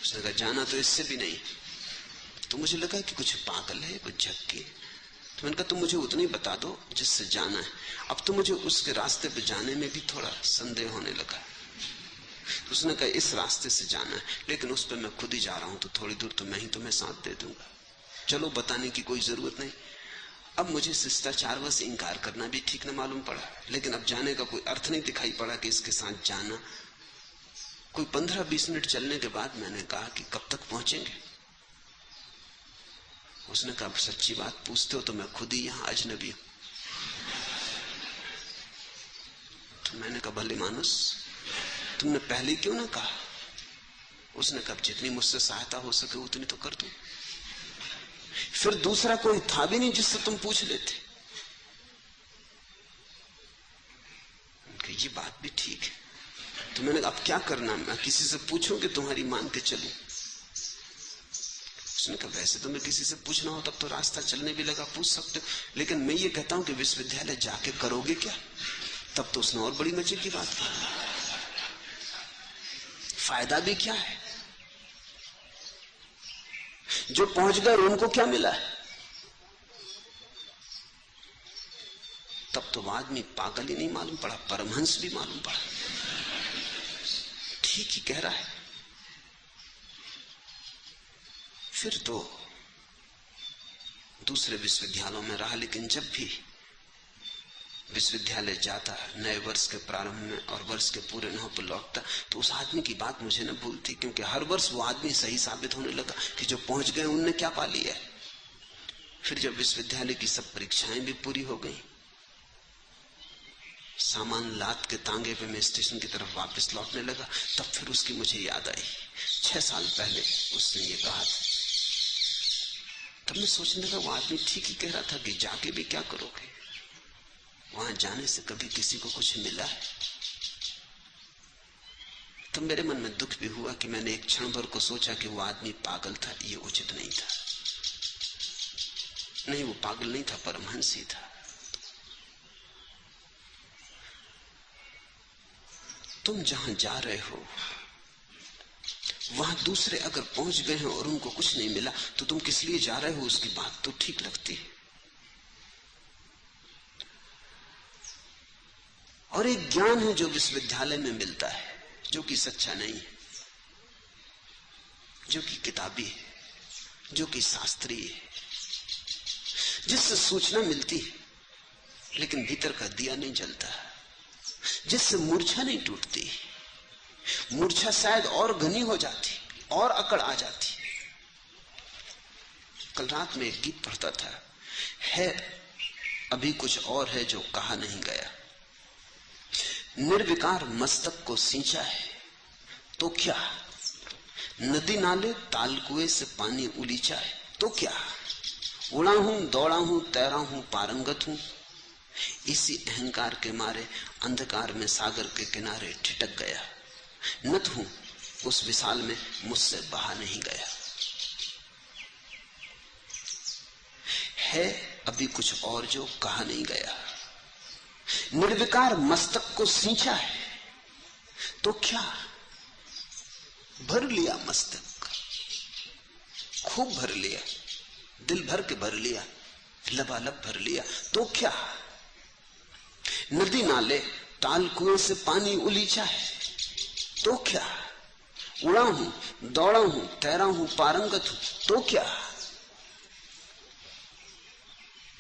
उसने कहा जाना तो इससे भी नहीं। तो मुझे लगा कि कुछ पागल है, कुछ झक्की। तो मैंने कहा तुम मुझे उतना ही बता दो जिससे जाना है। अब तो मुझे उसके रास्ते पे जाने में भी थोड़ा संदेह होने लगा। तो उसने कहा इस रास्ते से जाना है, लेकिन उस पर मैं खुद ही जा रहा हूं, तो थोड़ी दूर तो मैं ही तुम्हें साथ दे दूंगा। चलो, बताने की कोई जरूरत नहीं। अब मुझे शिष्टाचारवश इंकार करना भी ठीक न मालूम पड़ा, लेकिन अब जाने का कोई अर्थ नहीं दिखाई पड़ा कि इसके साथ जाना। कोई 15-20 मिनट चलने के बाद मैंने कहा कि कब तक पहुंचेंगे? उसने कहा सच्ची बात पूछते हो तो मैं खुद ही यहां अजनबी हूं। तो मैंने कहा भले मानुस, तुमने पहले क्यों ना कहा? उसने कहा जितनी मुझसे सहायता हो सके उतनी तो कर दूं। फिर दूसरा कोई था भी नहीं जिससे तुम पूछ लेते। ये बात भी ठीक है, तो मैंने अब क्या करना, मैं किसी से पूछूं कि तुम्हारी मान के चलूं? उसने कहा वैसे तो मैं किसी से पूछना हो तब तो रास्ता चलने भी लगा, पूछ सकते हो, लेकिन मैं ये कहता हूं कि विश्वविद्यालय जाके करोगे क्या? तब तो उसने और बड़ी मजे की बात की, फायदा भी क्या है? जो पहुंच गए उनको क्या मिला है? तब तो आदमी पागल ही नहीं मालूम पड़ा, परमहंस भी मालूम पड़ा। ठीक ही कह रहा है। फिर तो दूसरे विश्वविद्यालयों में रहा, लेकिन जब भी विश्वविद्यालय जाता नए वर्ष के प्रारंभ में और वर्ष के पूरे न हो पर लौटता, तो उस आदमी की बात मुझे न भूलती, क्योंकि हर वर्ष वो आदमी सही साबित होने लगा कि जो पहुंच गए उनने क्या पा लिया है। फिर जब विश्वविद्यालय की सब परीक्षाएं भी पूरी हो गई, सामान लाद के तांगे पे मैं स्टेशन की तरफ वापस लौटने लगा, तब फिर उसकी मुझे याद आई 6 साल पहले उसने ये कहा था। तब मैं सोचने लगा वो आदमी ठीक ही कह रहा था कि जाके भी क्या करोगे, वहां जाने से कभी किसी को कुछ मिला है? तो मेरे मन में दुख भी हुआ कि मैंने एक क्षण भर को सोचा कि वो आदमी पागल था, ये उचित नहीं था। नहीं, वो पागल नहीं था, परमहंस ही था। तुम जहां जा रहे हो वहां दूसरे अगर पहुंच गए हैं और उनको कुछ नहीं मिला, तो तुम किस लिए जा रहे हो, उसकी बात तो ठीक लगती है। और एक ज्ञान है जो विश्वविद्यालय में मिलता है, जो कि सच्चा नहीं है, जो कि किताबी है, जो कि शास्त्रीय है, जिससे सूचना मिलती है लेकिन भीतर का दिया नहीं जलता, जिससे मूर्छा नहीं टूटती। मूर्छा शायद और घनी हो जाती, और अकड़ आ जाती। कल रात में एक गीत पढ़ता था, है अभी कुछ और है जो कहा नहीं गया, निर्विकार मस्तक को सींचा है तो क्या, नदी नाले ताल कुएं से पानी उलीचा है तो क्या, उड़ा हूं दौड़ा हूं तैरा हूं पारंगत हूं, इसी अहंकार के मारे अंधकार में सागर के किनारे ठिठक गया, नत हूं उस विशाल में मुझसे बहा नहीं गया। है अभी कुछ और जो कहा नहीं गया, निर्विकार मस्तक को सींचा है तो क्या, भर लिया मस्तक, खूब भर लिया, दिल भर के भर लिया, लबालब भर लिया तो क्या, नदी नाले ताल कुएं से पानी उलीचा है तो क्या, उड़ा हूं दौड़ा हूं तैरा हूं पारंगत हूं तो क्या।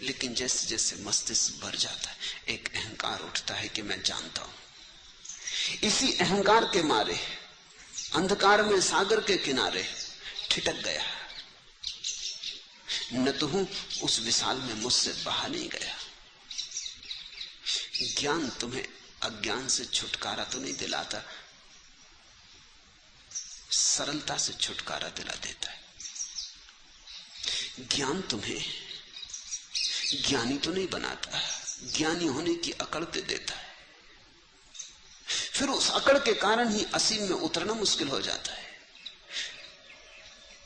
लेकिन जैसे जैसे मस्तिष्क भर जाता है, एक अहंकार उठता है कि मैं जानता हूं। इसी अहंकार के मारे अंधकार में सागर के किनारे ठिठक गया, न तो हूं उस विशाल में मुझसे बहा नहीं गया। ज्ञान तुम्हें अज्ञान से छुटकारा तो नहीं दिलाता, सरलता से छुटकारा दिला देता है। ज्ञान तुम्हें ज्ञानी तो नहीं बनाता, ज्ञानी होने की अकड़ दे देता है। फिर उस अकड़ के कारण ही असीम में उतरना मुश्किल हो जाता है।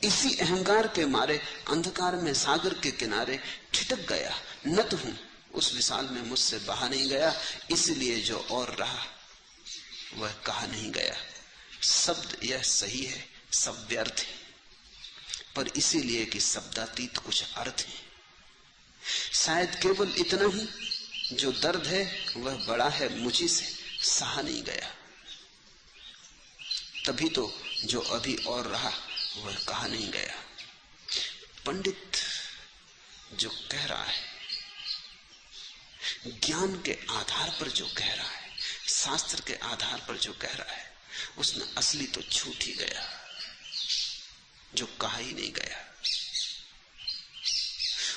इसी अहंकार के मारे अंधकार में सागर के किनारे ठिठक गया, नत हूं उस विशाल में मुझसे बहा नहीं गया, इसलिए जो और रहा वह कहा नहीं गया। शब्द यह सही है, सब व्यर्थ है, पर इसीलिए कि शब्दातीत कुछ अर्थ है। शायद केवल इतना ही, जो दर्द है वह बड़ा है, मुझी से सहा नहीं गया। तभी तो जो अभी और रहा वह कहा नहीं गया। पंडित जो कह रहा है, ज्ञान के आधार पर जो कह रहा है, शास्त्र के आधार पर जो कह रहा है, उसमें असली तो छूट ही गया, जो कहा ही नहीं गया।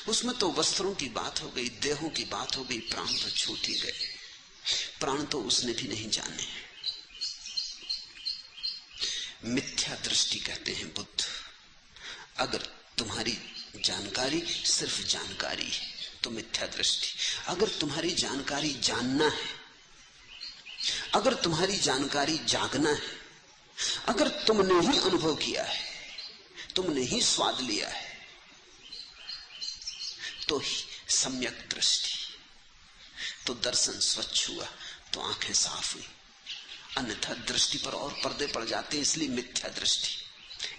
उसमें तो वस्त्रों की बात हो गई, देहों की बात हो गई, प्राण तो छूट ही गए। प्राण तो उसने भी नहीं जाने। मिथ्या दृष्टि कहते हैं बुद्ध। अगर तुम्हारी जानकारी सिर्फ जानकारी है तो मिथ्या दृष्टि। अगर तुम्हारी जानकारी जानना है, अगर तुम्हारी जानकारी जागना है, अगर तुमने ही अनुभव किया है, तुमने ही स्वाद लिया है, तो ही सम्यक दृष्टि, तो दर्शन स्वच्छ हुआ, तो आंखें साफ हुई। अन्यथा दृष्टि पर और पर्दे पड़ जाते हैं, इसलिए मिथ्या दृष्टि।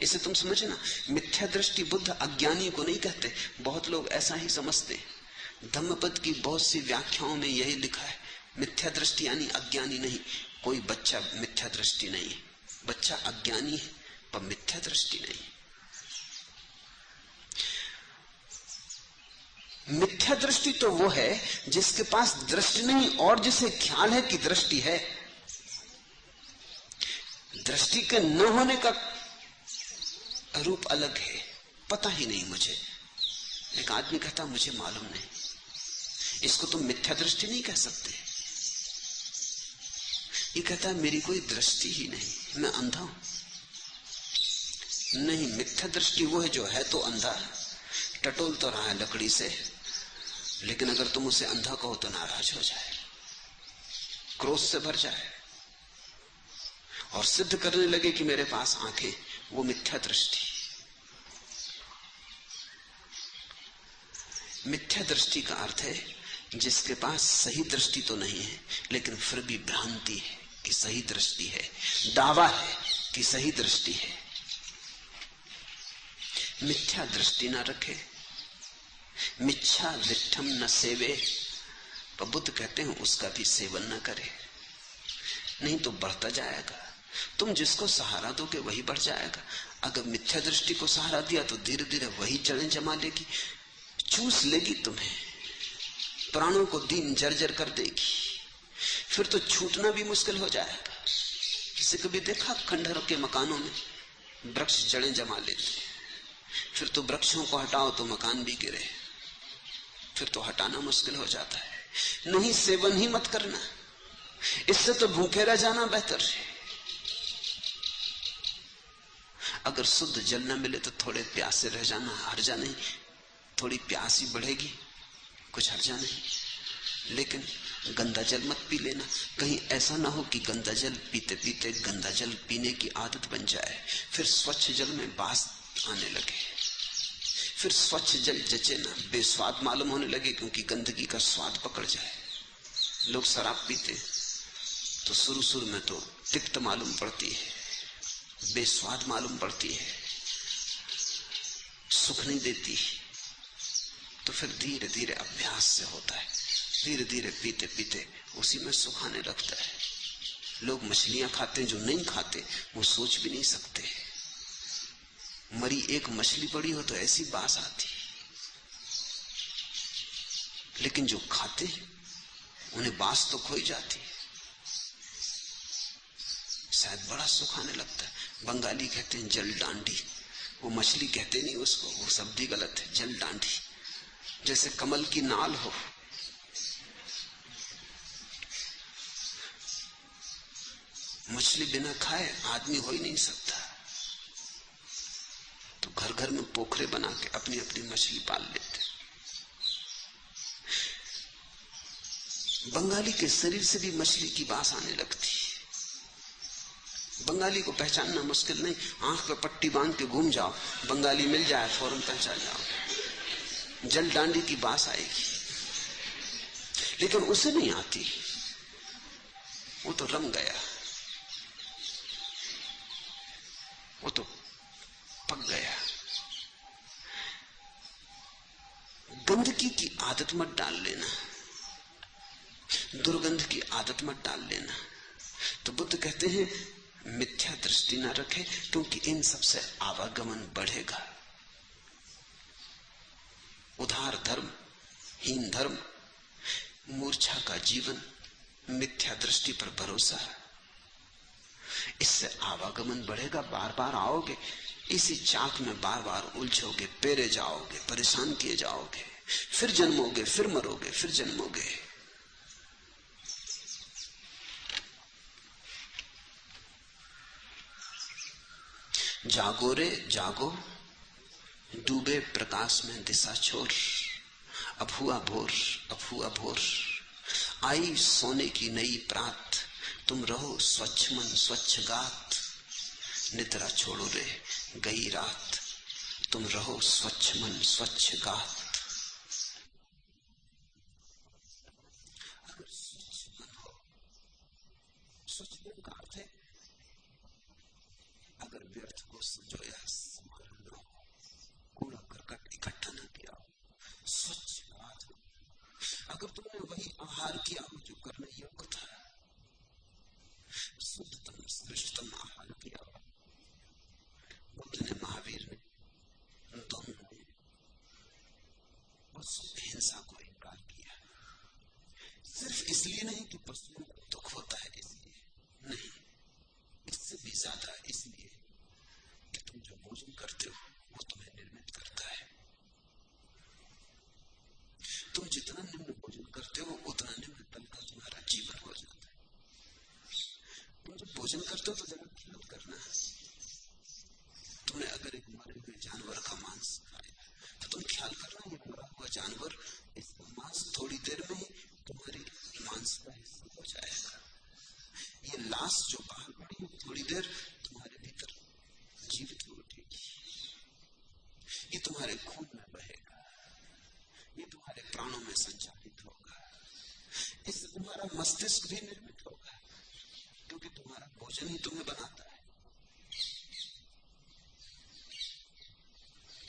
इसे तुम समझना, मिथ्या दृष्टि बुद्ध अज्ञानी को नहीं कहते। बहुत लोग ऐसा ही समझते हैं। धम्मपद की बहुत सी व्याख्याओं में यही लिखा है, मिथ्या दृष्टि यानी अज्ञानी नहीं। कोई बच्चा मिथ्या दृष्टि नहीं है, बच्चा अज्ञानी है पर मिथ्या दृष्टि नहीं। मिथ्या दृष्टि तो वो है जिसके पास दृष्टि नहीं और जिसे ख्याल है कि दृष्टि है। दृष्टि के न होने का रूप अलग है, पता ही नहीं मुझे। एक आदमी कहता मुझे मालूम नहीं, इसको तुम मिथ्या दृष्टि नहीं कह सकते। ये कहता है मेरी कोई दृष्टि ही नहीं, मैं अंधा हूं। नहीं, मिथ्या दृष्टि वो है जो है तो अंधा, टटोल तो रहा है लकड़ी से, लेकिन अगर तुम उसे अंधा कहो तो नाराज हो जाए, क्रोध से भर जाए और सिद्ध करने लगे कि मेरे पास आंखें। वो मिथ्या दृष्टि। मिथ्या दृष्टि का अर्थ है जिसके पास सही दृष्टि तो नहीं है, लेकिन फिर भी भ्रांति है कि सही दृष्टि है, दावा है कि सही दृष्टि है। मिथ्या दृष्टि ना रखे, मिच्छा विठम न सेवे, पर बुद्ध कहते हैं उसका भी सेवन न करे, नहीं तो बढ़ता जाएगा। तुम जिसको सहारा दोगे वही बढ़ जाएगा। अगर मिथ्या दृष्टि को सहारा दिया तो धीरे धीरे वही जड़ें जमा लेगी, चूस लेगी तुम्हें, प्राणों को दीन जर्जर कर देगी, फिर तो छूटना भी मुश्किल हो जाएगा। किसी कभी देखा खंडहर के मकानों में वृक्ष जड़ें जमा लेते, फिर तो वृक्षों को हटाओ तो मकान भी गिरे, फिर तो हटाना मुश्किल हो जाता है। नहीं, सेवन ही मत करना, इससे तो भूखे रह जाना बेहतर है। अगर शुद्ध जल न मिले तो थोड़े प्यासे रह जाना हर्जा नहीं, थोड़ी प्यास ही बढ़ेगी, कुछ हर्जा नहीं। लेकिन गंदा जल मत पी लेना, कहीं ऐसा ना हो कि गंदा जल पीते पीते गंदा जल पीने की आदत बन जाए, फिर स्वच्छ जल में बास आने लगे, फिर स्वच्छ जल जचे ना, बेस्वाद मालूम होने लगे क्योंकि गंदगी का स्वाद पकड़ जाए। लोग शराब पीते तो शुरू में तो तिक्त मालूम पड़ती है, बेस्वाद मालूम पड़ती है, सुख नहीं देती, तो फिर धीरे धीरे अभ्यास से होता है, धीरे धीरे पीते पीते उसी में सुख आने लगता है। लोग मछलियां खाते जो नहीं खाते वो सोच भी नहीं सकते। मरी एक मछली पड़ी हो तो ऐसी बास आती, लेकिन जो खाते उन्हें बास तो खोई जाती, शायद बड़ा सुख आने लगता है। बंगाली कहते हैं जल डांडी, वो मछली कहते नहीं उसको, वो शब्द ही गलत है, जल डांडी। जैसे कमल की नाल हो, मछली बिना खाए आदमी हो ही नहीं सकता, तो घर घर में पोखरे बना के अपनी अपनी मछली पाल लेते। बंगाली के शरीर से भी मछली की बास आने लगती। बंगाली को पहचानना मुश्किल नहीं, आंख पे पट्टी बांध के घूम जाओ, बंगाली मिल जाए फौरन पहचान जाओ, जल डांडी की बास आएगी। लेकिन उसे नहीं आती, वो तो रम गया, वो तो पक गया। गंदगी की आदत मत डाल लेना, दुर्गंध की आदत मत डाल लेना। तो बुद्ध कहते हैं मिथ्या दृष्टि ना रखे, क्योंकि इन सबसे आवागमन बढ़ेगा। उदार धर्म, हीन धर्म, मूर्छा का जीवन, मिथ्या दृष्टि पर भरोसा, इससे आवागमन बढ़ेगा। बार बार आओगे इसी चाक में, बार बार उलझोगे, पेरे जाओगे, परेशान किए जाओगे, फिर जन्मोगे, फिर मरोगे, फिर जन्मोगे। जागो रे जागो, डूबे प्रकाश में दिशा छोर, अब हुआ भोर, अब हुआ भोर, आई सोने की नई प्रात, तुम रहो स्वच्छ मन स्वच्छ गात, निद्रा छोड़ो रे गई रात। तुम रहो स्वच्छ मन स्वच्छ गात। अगर स्वच्छ मन हो, स्वच्छ मन का अर्थ है अगर व्यर्थ को संजोया संभाला न हो, कूड़ा करकट इकट्ठा न किया हो, स्वच्छ गात हो। अगर तुमने वही आहार किया हो जो करने योग्य था, शुद्धतम श्रेष्ठतम आहार किया हो। बुद्ध ने, महावीर ने, दोनों ने उस हिंसा को इनकार किया। सिर्फ इसलिए नहीं कि पशुओं को दुख होता है इसलिए नहीं, इससे भी ज्यादा इसलिए कि तुम जो भोजन करते हो वो तुम्हें निर्मित करता है। तुम जितना निम्न भोजन करते हो उतना निम्न तल का तुम्हारा जीवन हो जाता है। तुम जब भोजन करते हो तो जरा ख्याल करना है, तुमने अगर एक मरे हुए जानवर का मांस खाया तो तुम ख्याल करना ये मरा हुआ जानवर, इसका मांस थोड़ी देर में ही तुम्हारी मांस का हिस्सा हो जाएगा। ये लाश जो बाहर पड़ी है थोड़ी देर तुम्हारे भीतर जीवित हो उठेगी। ये तुम्हारे खून में बहेगा, ये तुम्हारे प्राणों में संचालित होगा। इससे तुम्हारा मस्तिष्क भी निर्मित होगा क्योंकि तुम्हारा भोजन ही तुम्हें बनाता है।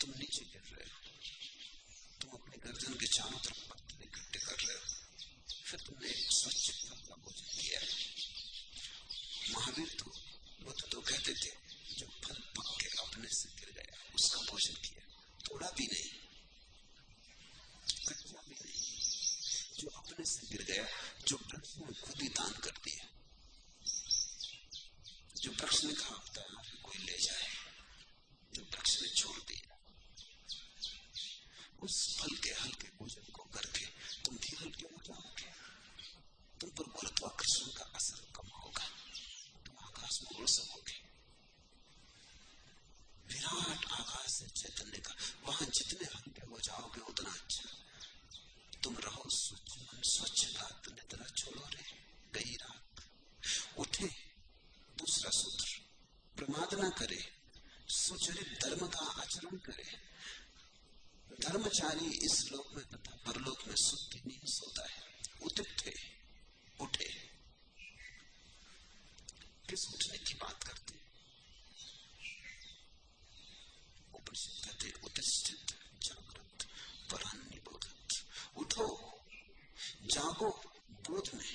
तुम नीचे गिर रहे हो, तुम अपने गर्दन के चारों तरफ पत्थर इकट्ठे कर रहे हो, फिर तुमने एक स्वच्छ फल का भोजन किया। महावीर तो, बुद्ध तो कहते थे जो फल पक के अपने से गिर गया उसका भोजन किया, थोड़ा भी नहीं, कच्चा भी नहीं, जो अपने से गिर गया, जो वृक्ष ने खुद ही दान कर दिया, जो वृक्ष ने कहा कोई ले जाए, जो वृक्ष ने छोड़ दिया, उस फल के हल्के भोजन को करके तुम भी हल्के हो जाओगे। तुम पर गुरुत्वाकर्षण का असर कम होगा, तुम आकाश में उड़ सकोगे। विराट आकाश है चैतन्य का, वहां जितने हल्के हो जाओगे उतना अच्छा। तुम रहो स्वच्छ मन स्वच्छ गात, निद्रा छोड़ो रे गई रात। उठे, दूसरा सूत्र, प्रमाद ना करे, सुचरित धर्म का आचरण करे। धर्मचारी इस लोक में तथा परलोक में सुख की नींद सोता है। उठे, उठे। किस उठने की बात करते? उपनिषद कहते उत्तिष्ठित जागृत परान् निबोधत। उठो, जागो बोध में,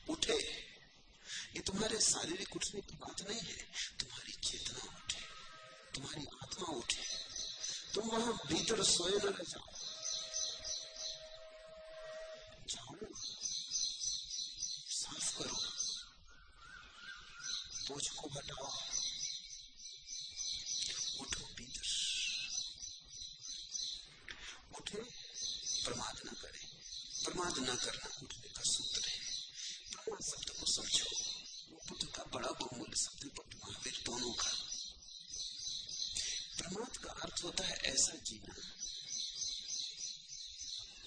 उठे। ये तुम्हारे शारीरिक उठने की बात नहीं है, तुम्हारी चेतना उठे, तुम्हारी आत्मा उठे। तुम वहां भीतर सोए न रह जाओ, झाड़ो, साफ करो, बोझ को हटाओ, उठो भीतर। उठे, प्रमाद न करे। प्रमाद न करना उठने का सूत्र है। प्रमाद शब्द को समझो, बुद्ध का बड़ा बहुमूल्य शब्द, बुद्ध महावीर दोनों का। प्रमाद का अर्थ होता है ऐसा जीना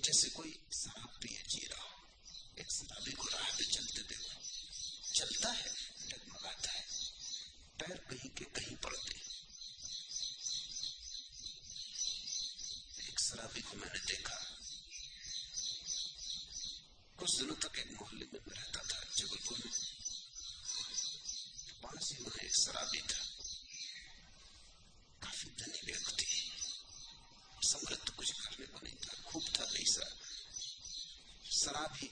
जैसे कोई शराब पिए जी रहा हो। एक शराबी को राह पे चलते देखो, चलता है, डगमगाता है, पैर कहीं के कहीं पड़ते। एक शराबी को मैंने देखा, कुछ दिनों तक एक मोहल्ले में रहता था जबलपुर में, पास ही वहां एक शराबी था, काफी धनी व्यक्ति, समृद्ध, कुछ करने को नहीं था, खूब था पैसा, शराब ही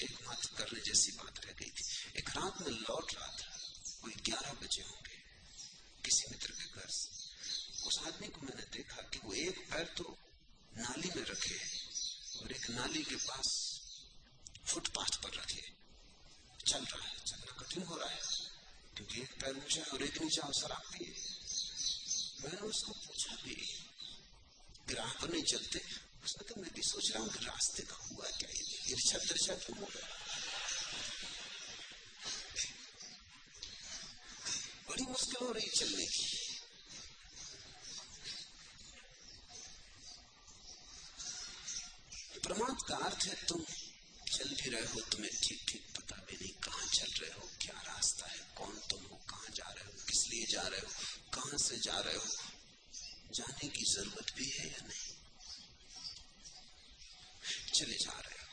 एकमात्र करने जैसी बात रह गई थी। एक रात में लौट रहा था, कोई 11 बजे होंगे, किसी मित्र के घर से। उस आदमी को मैंने देखा कि वो एक पैर तो नाली में रखे और एक नाली के पास फुटपाथ पर रखे चल रहा है। चलना कठिन हो रहा है क्योंकि एक पैर ऊंचा और एक नीचा और शराब पिए। मैंने उसको पूछा भी, ग्राह पर नहीं चलते? उसने कहा मैं भी सोच रहा हूँ कि रास्ते का हुआ क्या, इर्छा तिरछा क्यों हो गया। बड़ी मुश्किल हो रही चलने की। प्रमाद का अर्थ है तुम चल भी रहे हो, तुम्हें ठीक ठीक पता भी नहीं कहाँ चल रहे हो, क्या रास्ता है, कौन तुम हो, कहाँ जा रहे हो, किस लिए जा रहे हो, कहाँ से जा रहे हो, जाने की जरूरत भी है या नहीं। चले जा रहे हो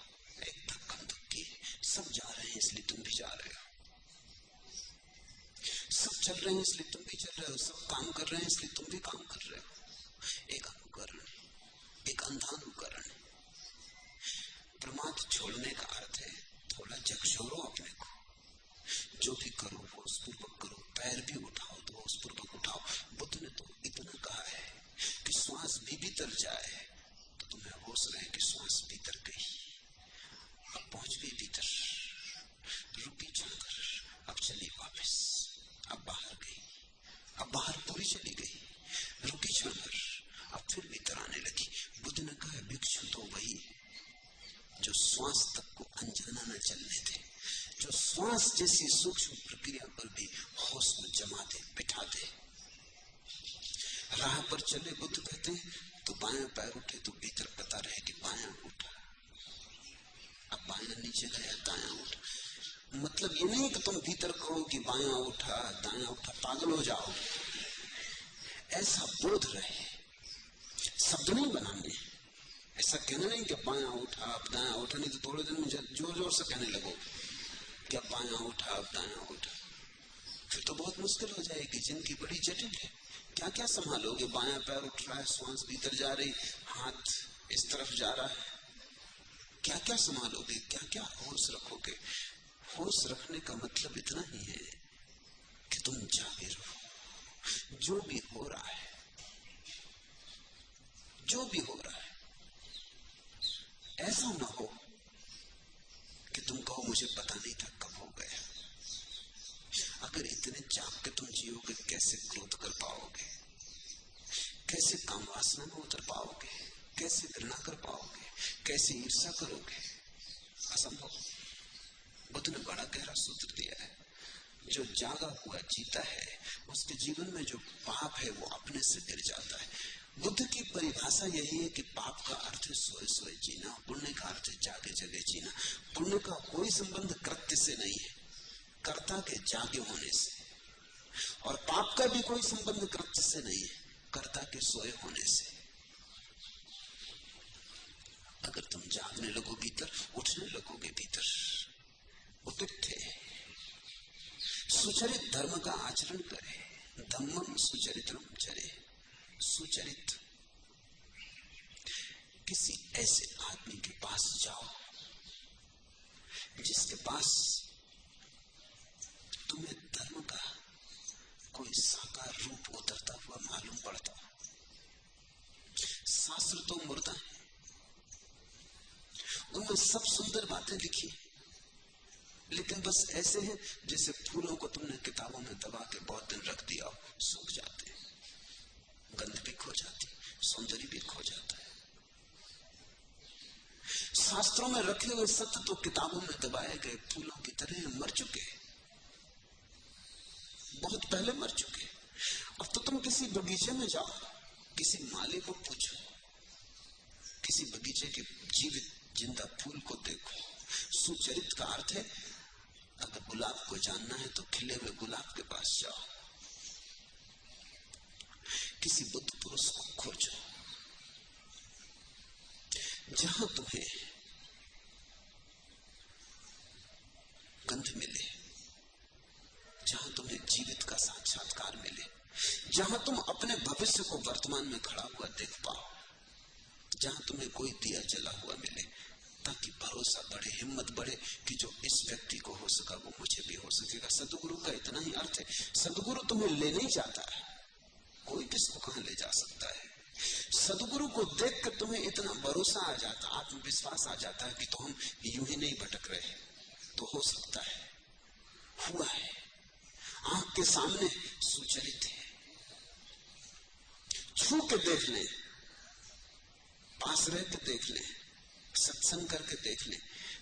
एक धक्कम धक्की, सब जा रहे हैं इसलिए तुम भी जा रहे हो, सब चल रहे हैं इसलिए तुम भी चल रहे हो, सब काम कर रहे हैं इसलिए तुम भी काम कर रहे हो। एक अनुकरण, एक अंधानुकरण। प्रमाद छोड़ने का अर्थ है थोड़ा झकझोरो अपने को, जो भी करो होशपूर्वक करो, पैर भी उठाओ तो होशपूर्वक उठाओ। बुद्ध ने तो इतना कहा है कि श्वास भी भीतर जाए तो तुम्हें होश रहे कि श्वास भीतर गई, अब पहुंच गई भीतर, रुकी जाकर, अब चली वापस, अब बाहर गई, अब बाहर पूरी चली गई, रुकी जाकर, अब फिर भीतर आने लगी। बुद्ध ने कहा भिक्षु तो वही है जो श्वास तक को अनजाना न चलने दे, जो श्वास जैसी सूक्ष्म प्रक्रिया पर भी होश को जमा दे, बिठा दे। राह पर चले, बुद्ध कहते हैं, तो बायां पैर उठे तो भीतर पता रहे कि बायां उठा, अब बायां नीचे गया, दायां उठा। मतलब ये नहीं कि तुम भीतर कहो कि बायां उठा दायां उठा, पागल हो जाओ। ऐसा बोध रहे, शब्द नहीं बनाने, ऐसा कहना नहीं कि बायां उठा अब दायां उठा, नहीं तो थोड़े दिन में जोर जोर से कहने लगो कि अब बायां उठा अब दायां उठा, फिर तो बहुत मुश्किल हो जाएगी, जिंदगी बड़ी जटिल है। क्या क्या संभालोगे, बायां पैर उठ रहा है, श्वास भीतर जा रही, हाथ इस तरफ जा रहा है, क्या क्या संभालोगे, क्या क्या होश रखोगे। होश रखने का मतलब इतना ही है कि तुम जागे रहो, जो भी हो रहा है, जो भी हो रहा है, ऐसा ना हो कि तुम कहो मुझे पता नहीं था कब हो गया। अगर इतने जाग के तुम जियोगे, कैसे क्रोध कर पाओगे, कैसे काम वासना में उतर पाओगे, कैसे घृणा कर पाओगे, कैसे ईर्ष्या करोगे, असंभव। बुद्ध ने बड़ा गहरा सूत्र दिया है, जो जागा हुआ जीता है उसके जीवन में जो पाप है वो अपने से गिर जाता है। बुद्ध की परिभाषा यही है कि पाप का अर्थ है सोए सोए जीना, पुण्य का अर्थ है जागे जगे जीना। पुण्य का कोई संबंध कृत्य से नहीं है, कर्ता के जागे होने से, और पाप का भी कोई संबंध कृत्य से नहीं है, कर्ता के सोए होने से। अगर तुम जागने लगो भीतर, उठने लगोगे भीतर, उत्थित सुचरित धर्म का आचरण करे, धम्मम सुचरित्रम चरे। सुचरित, किसी ऐसे आदमी के पास जाओ जिसके पास तुम्हें धर्म का कोई साकार रूप उतरता हुआ मालूम पड़ता। शास्त्र तो मुर्दा है, उनमें सब सुंदर बातें लिखी, लेकिन बस ऐसे हैं जैसे फूलों को तुमने किताबों में दबा के बहुत दिन रख दिया हो, सूख जाते, गंध भी खो जाती, सौंदर्य भी खो जाता है। शास्त्रों में रखे हुए सत्य तो किताबों में दबाए गए फूलों की तरह मर चुके, बहुत पहले मर चुके। अब तो तुम किसी बगीचे में जाओ, किसी माली को पूछो, किसी बगीचे के जीवित जिंदा फूल को देखो। सुचरित का अर्थ है, अगर गुलाब को जानना है तो खिले हुए गुलाब के पास जाओ, किसी बुद्ध पुरुष को खोजो जहां तुम्हें गंध मिले, जहां तुम्हें जीवित का साक्षात्कार मिले, जहां तुम अपने भविष्य को वर्तमान में खड़ा हुआ देख पाओ, जहां तुम्हें कोई दिया जला हुआ मिले, ताकि भरोसा बढ़े, हिम्मत बढ़े कि जो इस व्यक्ति को हो सका वो मुझे भी हो सकेगा। सदगुरु का इतना ही अर्थ है। सदगुरु तुम्हें ले नहीं जाता है, कोई किसको कहां ले जा सकता है। सदगुरु को देख कर तुम्हें इतना भरोसा आ जाता, आत्मविश्वास आ जाता है कि तो हम यूं ही नहीं भटक रहे, तो हो सकता है, हुआ है, आंख के सामने सुचरित है, छू के देख ले, पास रह के देख ले, सत्संग करके देख ले,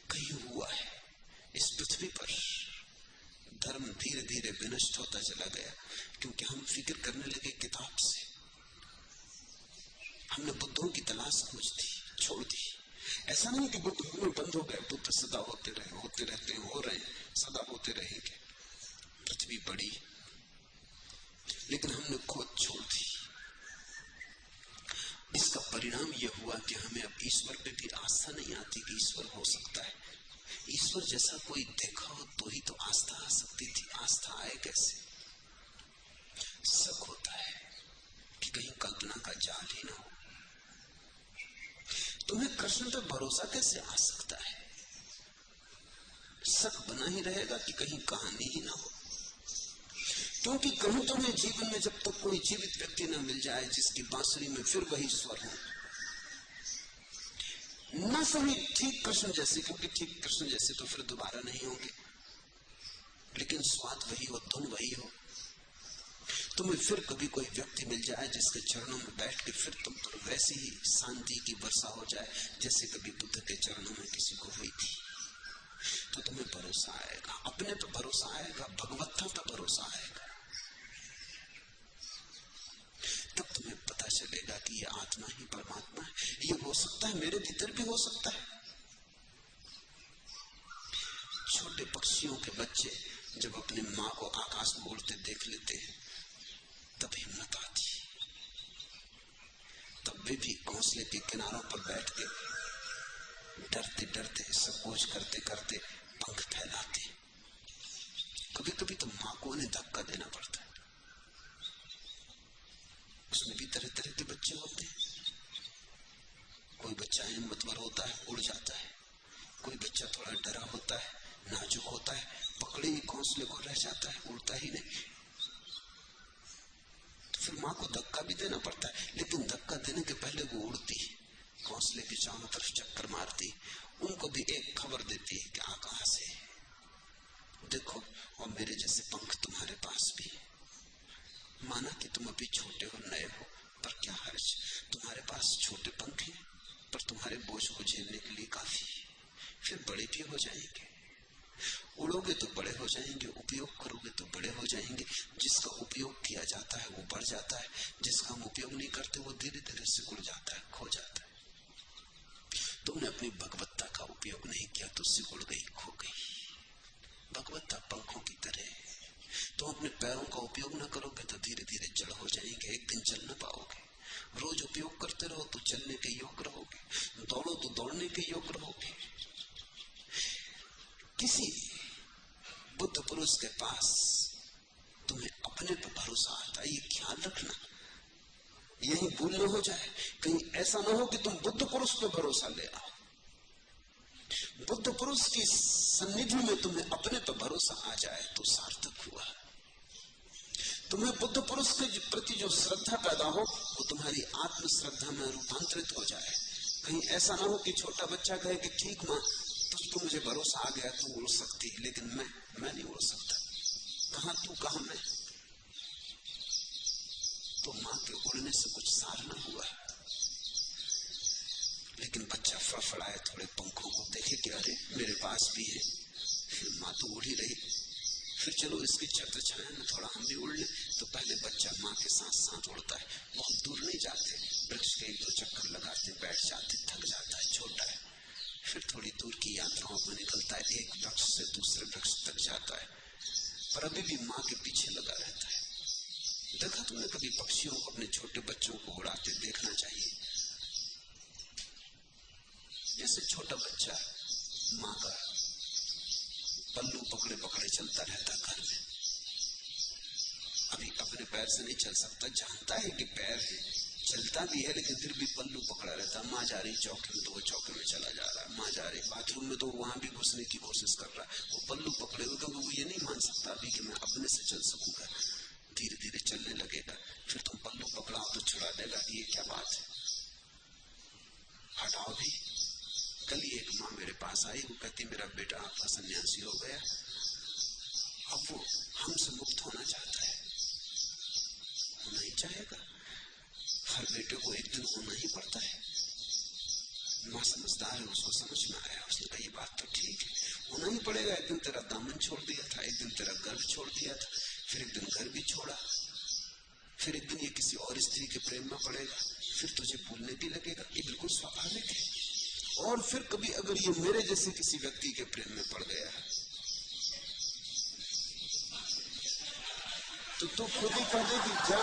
कहीं हुआ है। इस पृथ्वी पर धर्म धीरे धीरे विनष्ट होता चला गया, क्योंकि हम फिक्र करने लगे किताब से। हमने बुद्धों की तलाश खोज दी, छोड़ दी, ऐसा नहीं कि बुद्ध होने बंद हो गए, बुद्ध सदा होते रहे, होते रहते हैं, हो रहे हैं, सदा होते रहेंगे। पृथ्वी बड़ी, लेकिन हमने खोज छोड़ दी। इसका परिणाम यह हुआ कि हमें अब ईश्वर पे भी आस्था नहीं आती कि ईश्वर हो सकता है। ईश्वर जैसा कोई देखा हो तो ही तो आस्था आ सकती थी। आस्था आए कैसे? शक होता है कि कहीं कल्पना का जाल ही ना हो। तुम्हें कृष्ण पे भरोसा कैसे आ सकता है? शक बना ही रहेगा कि कहीं कहानी ही ना हो। क्योंकि कहीं तुम्हें जीवन में जब तक कोई जीवित व्यक्ति न मिल जाए जिसकी बांसुरी में फिर वही स्वर हो, न सही ठीक कृष्ण जैसे, क्योंकि ठीक कृष्ण जैसे तो फिर दोबारा नहीं होंगे, लेकिन स्वाद वही हो, धुन वही हो। तुम्हें फिर कभी कोई व्यक्ति मिल जाए जिसके चरणों में बैठ के फिर तुम पर वैसी ही शांति की वर्षा हो जाए जैसे कभी बुद्ध के चरणों में किसी को हुई थी, तो तुम्हें भरोसा आएगा। अपने पे भरोसा आएगा, भगवत्ता पे भरोसा आएगा। तब तुम्हें पता चलेगा कि ये आत्मा ही परमात्मा है। ये हो सकता है, मेरे भीतर भी हो सकता है। छोटे पक्षियों के बच्चे जब अपनी माँ को आकाश में उड़ते देख लेते हैं तब हिम्मत आती, तब वे भी घोंसले के किनारों पर बैठ के डरते डरते, संकोच करते करते पंख फैलाते। कभी कभी तो माँ को उन्हें धक्का देना पड़ता है। उसमें भी तरह तरह के बच्चे होते हैं। कोई बच्चा हिम्मतवर होता है, उड़ जाता है। कोई बच्चा थोड़ा डरा होता है, नाजुक होता है, पकड़े ही घोंसले को रह जाता है, उड़ता ही नहीं। तो फिर माँ को धक्का भी देना पड़ता है, लेकिन धक्का देने के पहले वो उड़ती, घोंसले के चारों तरफ चक्कर मारती, उनको भी एक खबर देती है कि आकाश है, देखो, और मेरे जैसे पंख तुम्हारे पास भी है। माना कि तुम अभी छोटे हो, नए हो, पर क्या हर्ज, तुम्हारे पास छोटे पंख हैं, पर तुम्हारे बोझ को झेलने के लिए काफी है। फिर बड़े भी हो जाएंगे, उड़ोगे तो बड़े हो जाएंगे, उपयोग करोगे तो बड़े हो जाएंगे। जिसका उपयोग किया जाता है वो बढ़ जाता है, जिसका हम उपयोग नहीं करते वो धीरे धीरे सिकुड़ जाता है, खो जाता है। तुमने अपनी भगवत्ता का उपयोग नहीं किया तो सिकुड़ गई, खो गई। भगवत्ता पंखों की तरह है। तुम अपने पैरों का उपयोग न करोगे तो धीरे धीरे जड़ हो जाएंगे, एक दिन चल न पाओगे। रोज उपयोग करते रहो तो चलने के योग्य रहोगे, दौड़ो तो दौड़ने के योग्य रहोगे। किसी बुद्ध पुरुष के पास तुम्हें अपने पर भरोसा आता है, ये ख्याल रखना, यही भूल न हो जाए। कहीं ऐसा ना हो कि तुम बुद्ध पुरुष पे भरोसा ले आओ, बुद्ध पुरुष की सन्निधि में तुम्हें अपने पर भरोसा आ जाए तो सार्थक हुआ। तुम्हें बुद्ध पुरुष के प्रति जो श्रद्धा पैदा हो वो तुम्हारी आत्म श्रद्धा में रूपांतरित हो जाए। कहीं ऐसा ना हो कि छोटा बच्चा कहे कि ठीक माँ, तुझ पर मुझे भरोसा आ गया, तू उड़ सकती, लेकिन मैं नहीं उड़ सकता। कहां तू, कहां मैं? तो माँ के उड़ने से कुछ सार न हुआ। लेकिन बच्चा फड़फड़ाए थोड़े पंखों को, देखे कि अरे मेरे पास भी है, फिर माँ तो उड़ ही रही, फिर चलो इसकी छत्र छाया में थोड़ा हम भी उड़ ले। तो पहले बच्चा माँ के साथ साथ उड़ता है, बहुत दूर नहीं जाते, वृक्ष के 1-2 चक्कर लगाते, बैठ जाते, थक जाता है, छोटा है। फिर थोड़ी दूर की यात्राओं में निकलता है, एक वृक्ष से दूसरे वृक्ष तक जाता है, पर अभी भी माँ के पीछे लगा रहता है। देखा तुमने कभी पक्षियों को अपने छोटे बच्चों को उड़ाते? देखना चाहिए। जैसे छोटा बच्चा माँ का पल्लू पकड़े पकड़े चलता रहता घर में, अभी अपने पैर से नहीं चल सकता, जानता है कि पैर है, चलता भी है, लेकिन फिर भी पल्लू पकड़ा रहता। माँ जा रही चौके में तो वो चौके में चला जा रहा है, माँ जा रही बाथरूम में तो वहां भी घुसने की कोशिश कर रहा है, वो पल्लू पकड़े हुए, क्योंकि वो ये नहीं मान सकता अभी कि मैं अपने से चल सकूंगा। धीरे धीरे चलने लगेगा, फिर तुम पल्लू पकड़ाओ तो छुड़ा देगा कि ये क्या बात है, हटाओ भी। कल ही एक माँ मेरे पास आई, वो कहती मेरा बेटा आपका सन्यासी हो गया, अब वो हमसे मुक्त होना चाहता है। होना ही चाहेगा, हर बेटे को एक दिन होना ही पड़ता है। माँ समझदार है, उसको समझ में आया, उसने कहा ये बात तो ठीक है, होना ही पड़ेगा। एक दिन तेरा दामन छोड़ दिया था, एक दिन तेरा गर्भ छोड़ दिया था, फिर एक दिन घर भी छोड़ा, फिर एक दिन ये किसी और स्त्री के प्रेम में पड़ेगा, फिर तुझे भूलने भी लगेगा, ये बिल्कुल स्वाभाविक है। और फिर कभी अगर ये मेरे जैसे किसी व्यक्ति के प्रेम में पड़ गया तो तू खुद ही कह देगी जा,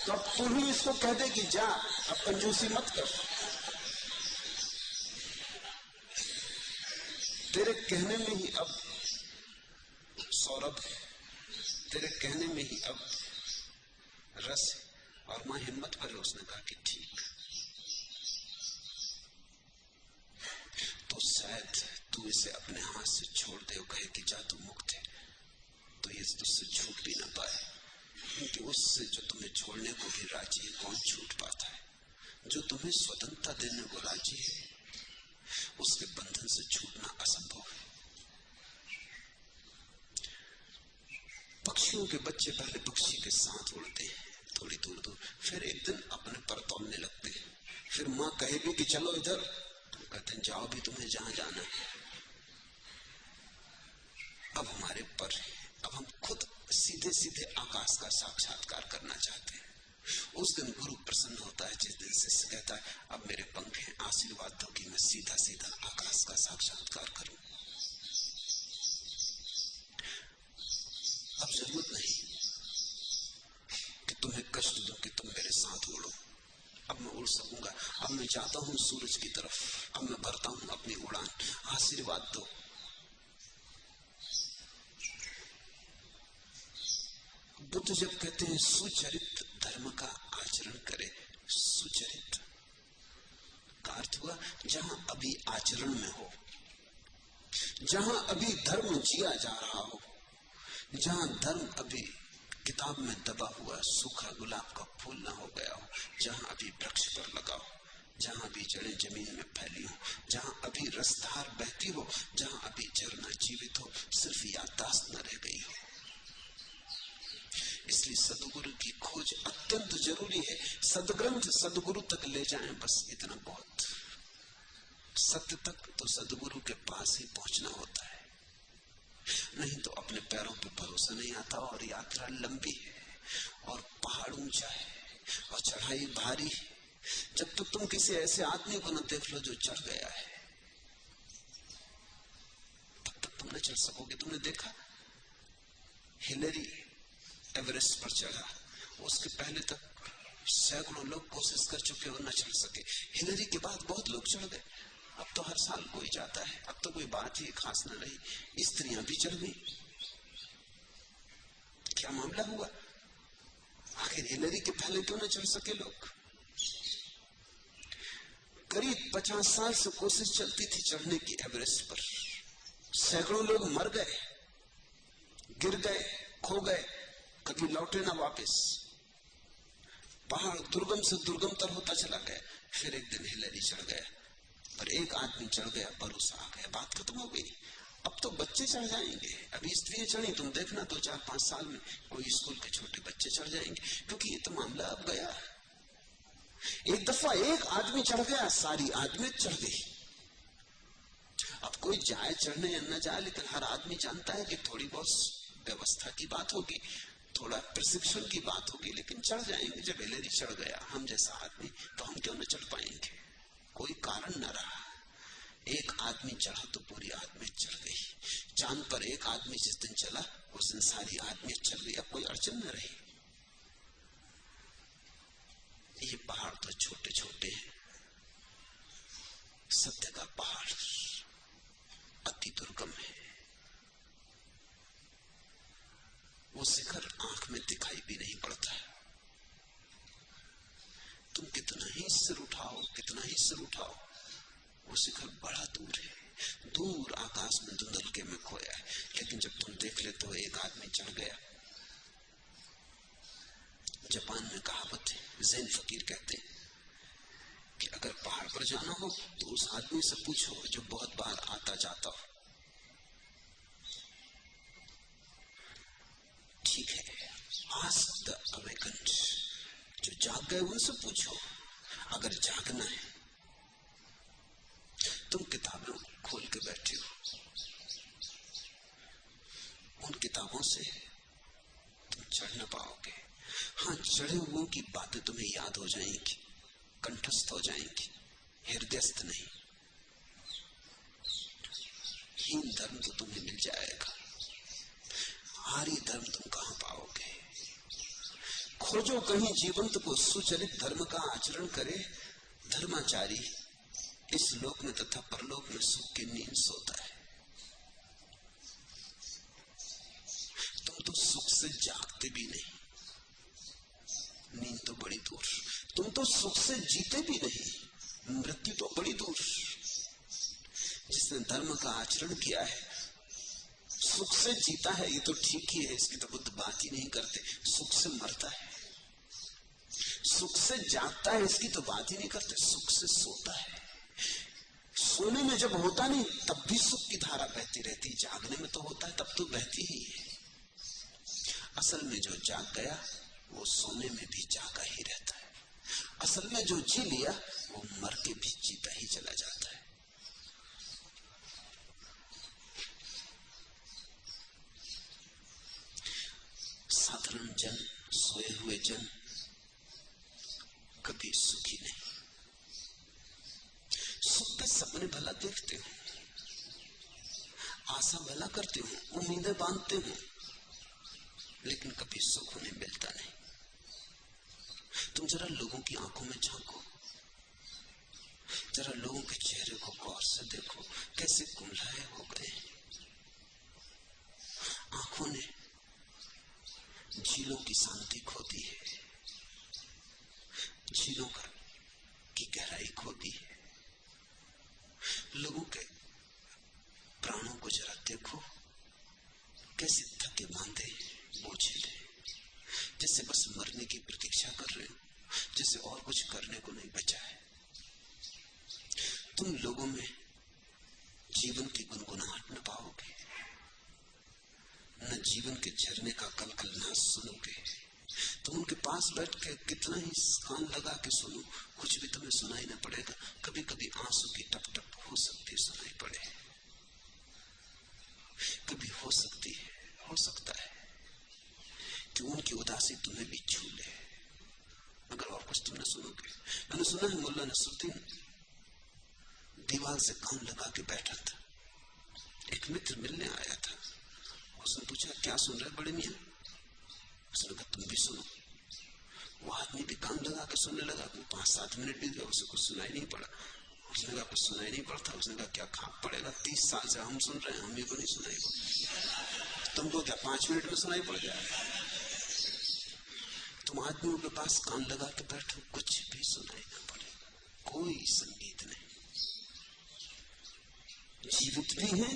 तो अब तू ही इसको कह देगी जा, अब कंजूसी मत कर। तेरे कहने में ही अब सौरभ है, तेरे कहने में ही अब रस है। और मां हिम्मत करे, उसने कहा कि ठीक, तो शायद तू इसे अपने हाथ से छोड़ दे और कहे कि जा तू मुक्त है, तो ये तुझसे छूट भी ना पाए, क्योंकि उससे जो तुम्हें छोड़ने को भी राजी है कौन छूट पाता है। जो तुम्हें स्वतंत्रता देने को राजी है उसके बंधन से छूटना असंभव है। पक्षियों के बच्चे पहले पक्षी के साथ उड़ते हैं थोड़ी दूर दूर, फिर एक दिन अपने पर तोड़ने लगते हैं। फिर मां कहेगी कि चलो इधर, तुम कहते हैं जाओ भी, तुम्हें जहां जाना है। अब हमारे पर है, अब हम खुद सीधे सीधे आकाश का साक्षात्कार करना चाहते हैं। उस दिन गुरु प्रसन्न होता है जिस दिन शिष्य कहता है अब मेरे पंख हैं, आशीर्वाद दो कि मैं सीधा सीधा आकाश का साक्षात्कार करूं। अब जरूरत नहीं कि तुम्हें कष्ट दो कि तुम मेरे साथ उड़ो, अब मैं उड़ सकूंगा। अब मैं जाता हूं सूरज की तरफ, अब मैं भरता हूं अपनी उड़ान, आशीर्वाद दो। बुद्ध जब कहते हैं सुचरित धर्म का आचरण करे, सुचरित का अर्थ हुआ जहां अभी आचरण में हो, जहां अभी धर्म जिया जा रहा हो, जहां धर्म अभी किताब में दबा हुआ सूखा गुलाब का फूल ना हो गया हो, जहां अभी वृक्ष पर लगा हो, जहां अभी जड़ें जमीन में फैली हो, जहां अभी रसधार बहती हो, जहां अभी झरना जीवित हो, सिर्फ याददाश्त न रह गई हो। इसलिए सदगुरु की खोज अत्यंत जरूरी है। सदग्रंथ सदगुरु तक ले जाएं, बस इतना बहुत। सत्य तक तो सदगुरु के पास ही पहुंचना होता है, नहीं तो अपने पैरों पे भरोसा नहीं आता। और यात्रा लंबी है और पहाड़ ऊंचा है और चढ़ाई भारी है। जब तक तुम किसी ऐसे आदमी को न देख लो जो चढ़ गया है, तब तक तुम न चढ़ सकोगे। तुमने देखा हिलरी एवरेस्ट पर चढ़ा, उसके पहले तक सैकड़ों लोग कोशिश कर चुके और न चढ़ सके। हिलरी के बाद बहुत लोग चढ़ गए, अब तो हर साल कोई जाता है, अब तो कोई बात ही खास न रही। स्त्रियां भी चढ़ गई, क्या मामला हुआ? आखिर हिलरी के पहले क्यों न चढ़ सके लोग? करीब 50 साल से कोशिश चलती थी चढ़ने की एवरेस्ट पर। सैकड़ों लोग मर गए, गिर गए, खो गए, कभी लौटे ना वापस। पहाड़ दुर्गम से दुर्गमतर होता चला गया। फिर एक दिन हिलरी चढ़ गया, पर एक आदमी चढ़ गया, भरोसा आ गया, बात खत्म हो गई। अब तो बच्चे चढ़ जाएंगे, अभी स्त्रियां चढ़ी, तुम देखना 2-4-5 साल में कोई स्कूल के छोटे बच्चे चढ़ जाएंगे, क्योंकि ये तो मामला अब गया। एक दफा एक आदमी चढ़ गया, सारी आदमी चढ़ गई। अब कोई जाए चढ़ने या न जाए, लेकिन हर आदमी जानता है कि थोड़ी बहुत व्यवस्था की बात होगी, थोड़ा प्रशिक्षण की बात होगी, लेकिन चढ़ जाएंगे। जब हिलरी चढ़ गया, हम जैसा आदमी, तो हम क्यों न चढ़ पाएंगे? कोई कारण न रहा। एक आदमी चढ़ा तो पूरी आदमी चढ़ गई। चांद पर एक आदमी जिस दिन चला, उस दिन सारी आदमी चढ़ गई, अब कोई अड़चन न रही। ये पहाड़ तो छोटे छोटे हैं, सत्य का पहाड़ अति दुर्गम है। वो शिखर आंख में दिखाई भी नहीं पड़ता। तुम कितना ही सिर उठाओ, कितना ही सिर उठाओ, वो शिखर बड़ा दूर है, दूर आकाश में धुंधलके में खोया है। लेकिन जब तुम देख लेते हो एक आदमी चढ़ गया। जापान में कहावत है, ज़ेन फकीर कहते हैं कि अगर पहाड़ पर जाना हो तो उस आदमी से पूछो जो बहुत बार आता जाता हो। ठीक है, आस्क द अवेकन्ड, जो जाग गए उनसे पूछो। अगर जागना है, तुम किताबें खोल के बैठे हो, उन किताबों से तुम चढ़ न पाओगे। हाँ, चढ़े हुओं की बातें तुम्हें याद हो जाएंगी, कंठस्थ हो जाएंगी, हृदयस्थ नहीं। हीन धर्म तो तुम्हें मिल जाएगा, आर्य धर्म तुम कहां पाओगे? खोजो कहीं जीवंत को सुचरित धर्म का आचरण करे। धर्माचारी इस लोक में तथा परलोक में सुख की नींद सोता है। तुम तो सुख से जागते भी नहीं, नींद तो बड़ी दूर। तुम तो सुख से जीते भी नहीं, मृत्यु तो बड़ी दूर। जिसने धर्म का आचरण किया है सुख से जीता है, ये तो ठीक ही है, इसकी तो बुद्ध बात ही नहीं करते। सुख से मरता है, सुख से जागता है, इसकी तो बात ही नहीं करते। सुख से सोता है, सोने में जब होता नहीं तब भी सुख की धारा बहती रहती, जागने में तो होता है तब तो बहती ही है। असल में जो जाग गया वो सोने में भी जागा ही रहता है। असल में जो जी लिया वो मर के भी जीता ही चला जाता है। साधारण जन, सोए हुए जन कभी सुखी नहीं। सुख के सपने भला देखते हो, आशा भला करते हो, उम्मीदें बांधते हो, लेकिन कभी सुख उन्हें मिलता नहीं। तुम जरा लोगों की आंखों में झांको, जरा लोगों के चेहरे को गौर से देखो, कैसे कुम्हलाए हो गए। आंखों ने झीलों की शांति खो दी है, झीलों की गहराई खो दी है। लोगों के प्राणों को जरा देखो, कैसे थके बांधे बोझिल है, जैसे बस मरने की प्रतीक्षा कर रहे हो, जैसे और कुछ करने को नहीं बचा है। तुम लोगों में जीवन की गुनगुनाहट न पाओगे, न जीवन के झरने का कलकल ना सुनोगे। तुम उनके पास बैठ के कितना ही कान लगा के सुनो, कुछ भी तुम्हें सुनाई न पड़ेगा। कभी कभी आंसू की टप टप हो सकती सुनाई पड़े, कभी हो सकता है कि उनकी उदासी तुम्हें भी छू ले, मगर और कुछ तुम न सुनोगे। मैंने सुना है मुल्ला नसरुद्दीन दीवार से कान लगा के बैठा था, एक मित्र मिलने आया था। उसने पूछा क्या सुन रहे बड़े मियां? उसने कहा तुम भी सुनो। वो आदमी भी कान लगा के सुनने लगा। 5-7 मिनट बीत गए, उसे कुछ सुनाई नहीं पड़ा। उसने कहा कुछ सुनाई नहीं पड़ता। उसने कहा क्या खाप पड़ेगा, 30 साल से हम सुन रहे हैं, हम को नहीं सुनाई पड़ा, तुमको क्या 5 मिनट में सुनाई पड़ जाए? तुम आदमियों के पास कान लगा के बैठो, कुछ भी सुनाई ना पड़े, कोई संगीत नहीं। जीवित भी है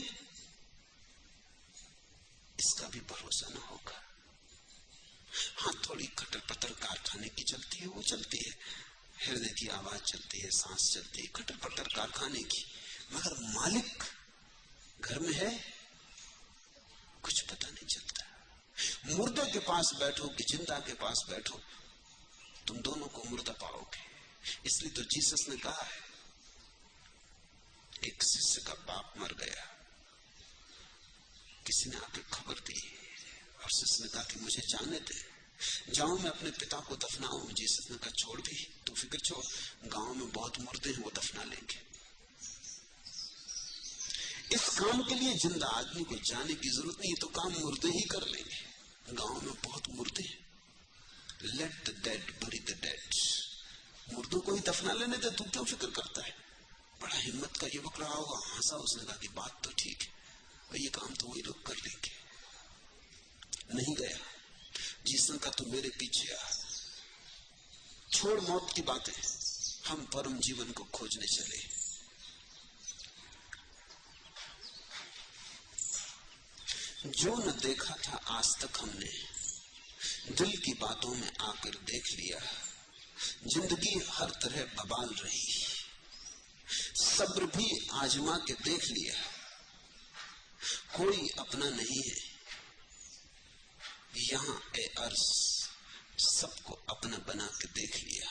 इसका भी भरोसा न होगा। हाँ, थोड़ी खटर पटर कारखाने की चलती है, वो चलती है, हृदय की आवाज चलती है, सांस चलती है, खटर पटर कारखाने की, मगर मालिक घर में है कुछ पता नहीं चलता। मुर्दे के पास बैठो कि जिंदा के पास बैठो, तुम दोनों को मुर्दा पाओगे। इसलिए तो जीसस ने कहा है, एक शिष्य का बाप मर गया, किसी ने आके खबर दी और शिष्य ने कहा कि मुझे जाने दे, जाऊं मैं अपने पिता को दफनाऊं। जीसस ने कहा छोड़ भी, तू फिक्र छोड़, गांव में बहुत मुर्दे हैं, वो दफना लेंगे। इस काम के लिए जिंदा आदमी को जाने की जरूरत नहीं, तो काम मुर्दे ही कर लेंगे। गांव में बहुत मुर्दे हैं, लेट द डेड बरी द डेड, मुर्दों को ही दफना लेने दे, तू क्यों फिक्र करता है? बड़ा हिम्मत का युवक रहा होगा, हंसा। उसने कहा कि बात तो ठीक है, ये काम तो वही लोग कर लेंगे। नहीं गया। जिसने कहा तू मेरे पीछे आ, छोड़ मौत की बातें, हम परम जीवन को खोजने चले। जो न देखा था आज तक हमने, दिल की बातों में आकर देख लिया। जिंदगी हर तरह बवाल रही, सब्र भी आजमा के देख लिया। कोई अपना नहीं है यहां ए अर्ज, सबको अपना बना के देख लिया।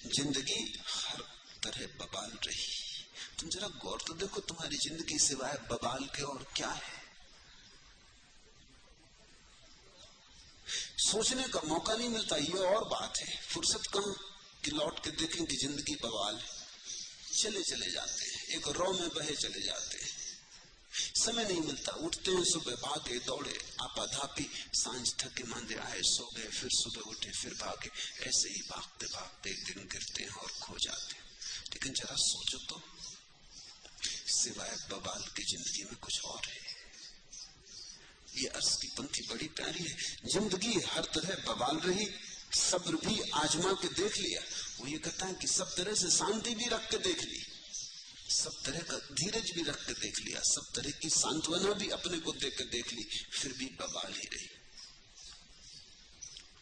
जिंदगी हर तरह बवाल रही। तुम जरा गौर तो देखो, तुम्हारी जिंदगी सिवाय बवाल के और क्या है? सोचने का मौका नहीं मिलता, ये और बात है। फुर्सत कहां? कि लौट के देखें कि जिंदगी बवाल है। चले चले जाते हैं, एक रौ में बहे चले जाते हैं, समय नहीं मिलता। उठते हैं सुबह, भागे दौड़े आपाधापी, सांझ थके मांदे आए, सो गए, फिर सुबह उठे, फिर भागे, ऐसे ही भागते भागते एक दिन गिरते हैं और खो जाते हैं। लेकिन जरा सोचो तो, सिवाय बवाल की जिंदगी में कुछ और है? ये अर्ज की पंक्ति बड़ी प्यारी है। जिंदगी हर तरह बवाल रही, सब्र भी आजमा के देख लिया। वो ये कहता है कि सब तरह से शांति भी रख के देख ली, सब तरह का धीरज भी रख के देख लिया, सब तरह की सांत्वना भी अपने को देख के देख ली, फिर भी बवाल ही रही।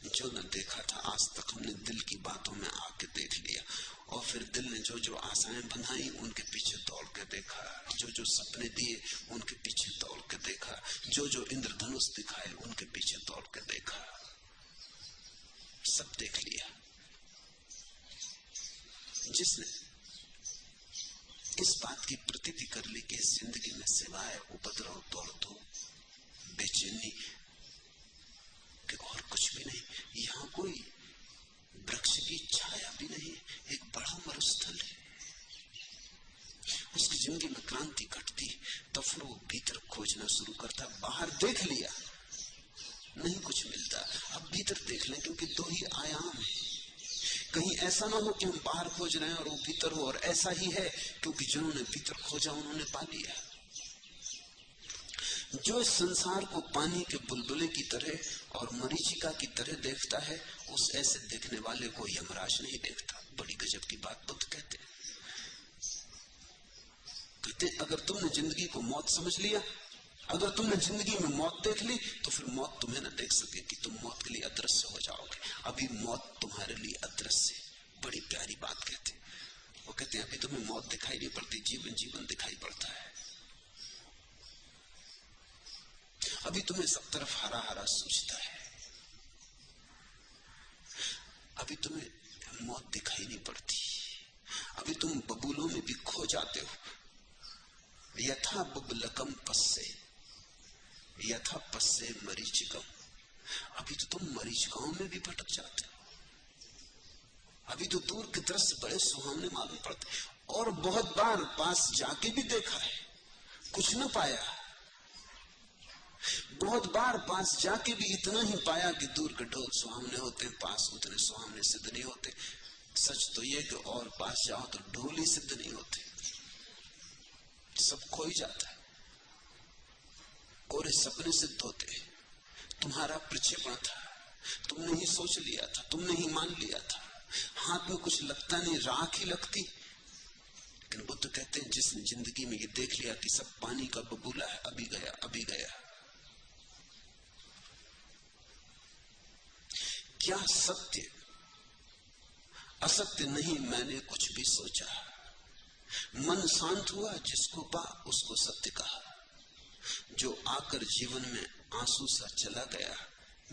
जो न देखा था आज तक हमने दिल की बातों में आके देख लिया, और फिर दिल ने जो जो आशाएं बनाई उनके पीछे दौड़ के देखा, जो जो सपने दिए उनके पीछे दौड़ के देखा, जो जो इंद्रधनुष दिखाए उनके पीछे दौड़ के देखा, सब देख लिया। जिसने इस बात की प्रतीति कर ली कि इस जिंदगी में सिवाय उपद्रव, दौड़ धूप, बेचैनी के और कुछ भी नहीं, यहां कोई वृक्ष की छाया भी नहीं, एक बड़ा मरुस्थल है। उसकी जिंदगी में क्रांति घटती, तो फिर वो भीतर खोजना शुरू करता। बाहर देख लिया, नहीं कुछ मिलता, अब भीतर देख लें, क्योंकि दो ही आयाम है। कहीं ऐसा ना हो कि हम बाहर खोज रहे हैं और वो भीतर हो, और ऐसा ही है क्योंकि जिन्होंने भीतर खोजा उन्होंने पा लिया। जो इस संसार को पानी के बुलबुले की तरह और मरीचिका की तरह देखता है, उस ऐसे देखने वाले को यमराज नहीं देखता। बड़ी गजब की बात बुद्ध कहते अगर तुमने जिंदगी को मौत समझ लिया, अगर तुमने जिंदगी में मौत देख ली, तो फिर मौत तुम्हें न देख सकेगी, तुम मौत के लिए अदृश्य हो जाओगे। अभी मौत तुम्हारे लिए अदृश्य है। बड़ी प्यारी बात कहते। वो कहते हैं अभी तुम्हें मौत दिखाई नहीं पड़ती, जीवन जीवन दिखाई पड़ता है। अभी तुम्हें सब तरफ हरा हरा सूझता है, अभी तुम्हें मौत दिखाई नहीं पड़ती। अभी तुम बबूलों में भी खो जाते हो। यथा बबुलकम पस्से यथा पस्से मरीचिकम, अभी तो तुम मरीचिकाओं में भी भटक जाते हो। अभी तो दूर के दृश्य बड़े सुहावने मालूम पड़ते, और बहुत बार पास जाके भी देखा है, कुछ न पाया। बहुत बार पास जाके भी इतना ही पाया कि दूर के ढोल सुहावने होते हैं, पास उतने सुहावने सिद्ध नहीं होते। सच तो यह कि और पास जाओ तो ढोल ही सिद्ध नहीं होते, सब खो ही जाता है। कोरे सपने सिद्ध होते। तुम्हारा प्रक्षेपण था, तुमने ही सोच लिया था, तुमने ही मान लिया था, हाथ में कुछ लगता नहीं, राख ही लगती। लेकिन बुद्ध कहते हैं जिसने जिंदगी में ये देख लिया कि सब पानी का बबूला है, अभी गया अभी गया। क्या सत्य असत्य नहीं, मैंने कुछ भी सोचा, मन शांत हुआ, जिसको पा उसको सत्य कहा। जो आकर जीवन में आंसू सा चला गया,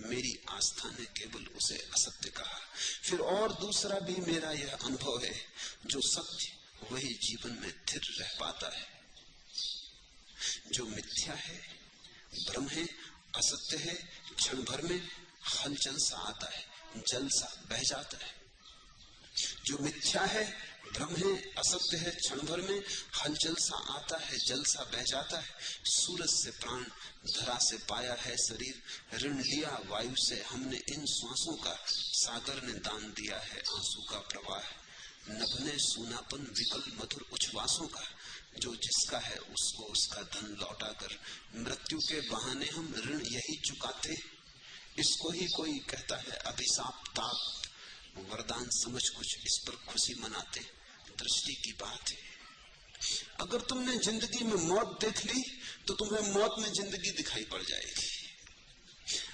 मेरी आस्था ने केवल उसे असत्य कहा। फिर और दूसरा भी मेरा यह अनुभव है, जो सत्य वही जीवन में स्थिर रह पाता है। जो मिथ्या है, भ्रम है, असत्य है, क्षण भर में हलचल सा आता है, जल सा बह जाता है। जो मिथ्या है, भ्रम है, असत्य है, क्षण भर में हलचल सा आता है, जल सा बह जाता है। सूरज से प्राण, धरा से पाया है शरीर, ऋण लिया वायु से हमने इन श्वासों का, सागर ने दान दिया है आंसू का प्रवाह। नभने सूनापन विकल मधुर उच्छ्वासों का, जो जिसका है उसको उसका धन लौटा कर, मृत्यु के बहाने हम ऋण यही चुकाते। इसको ही कोई कहता है अभिशाप ताप, वरदान समझ कुछ इस पर खुशी मनाते। दृष्टि की बात है। अगर तुमने जिंदगी में मौत देख ली तो तुम्हें मौत में जिंदगी दिखाई पड़ जाएगी।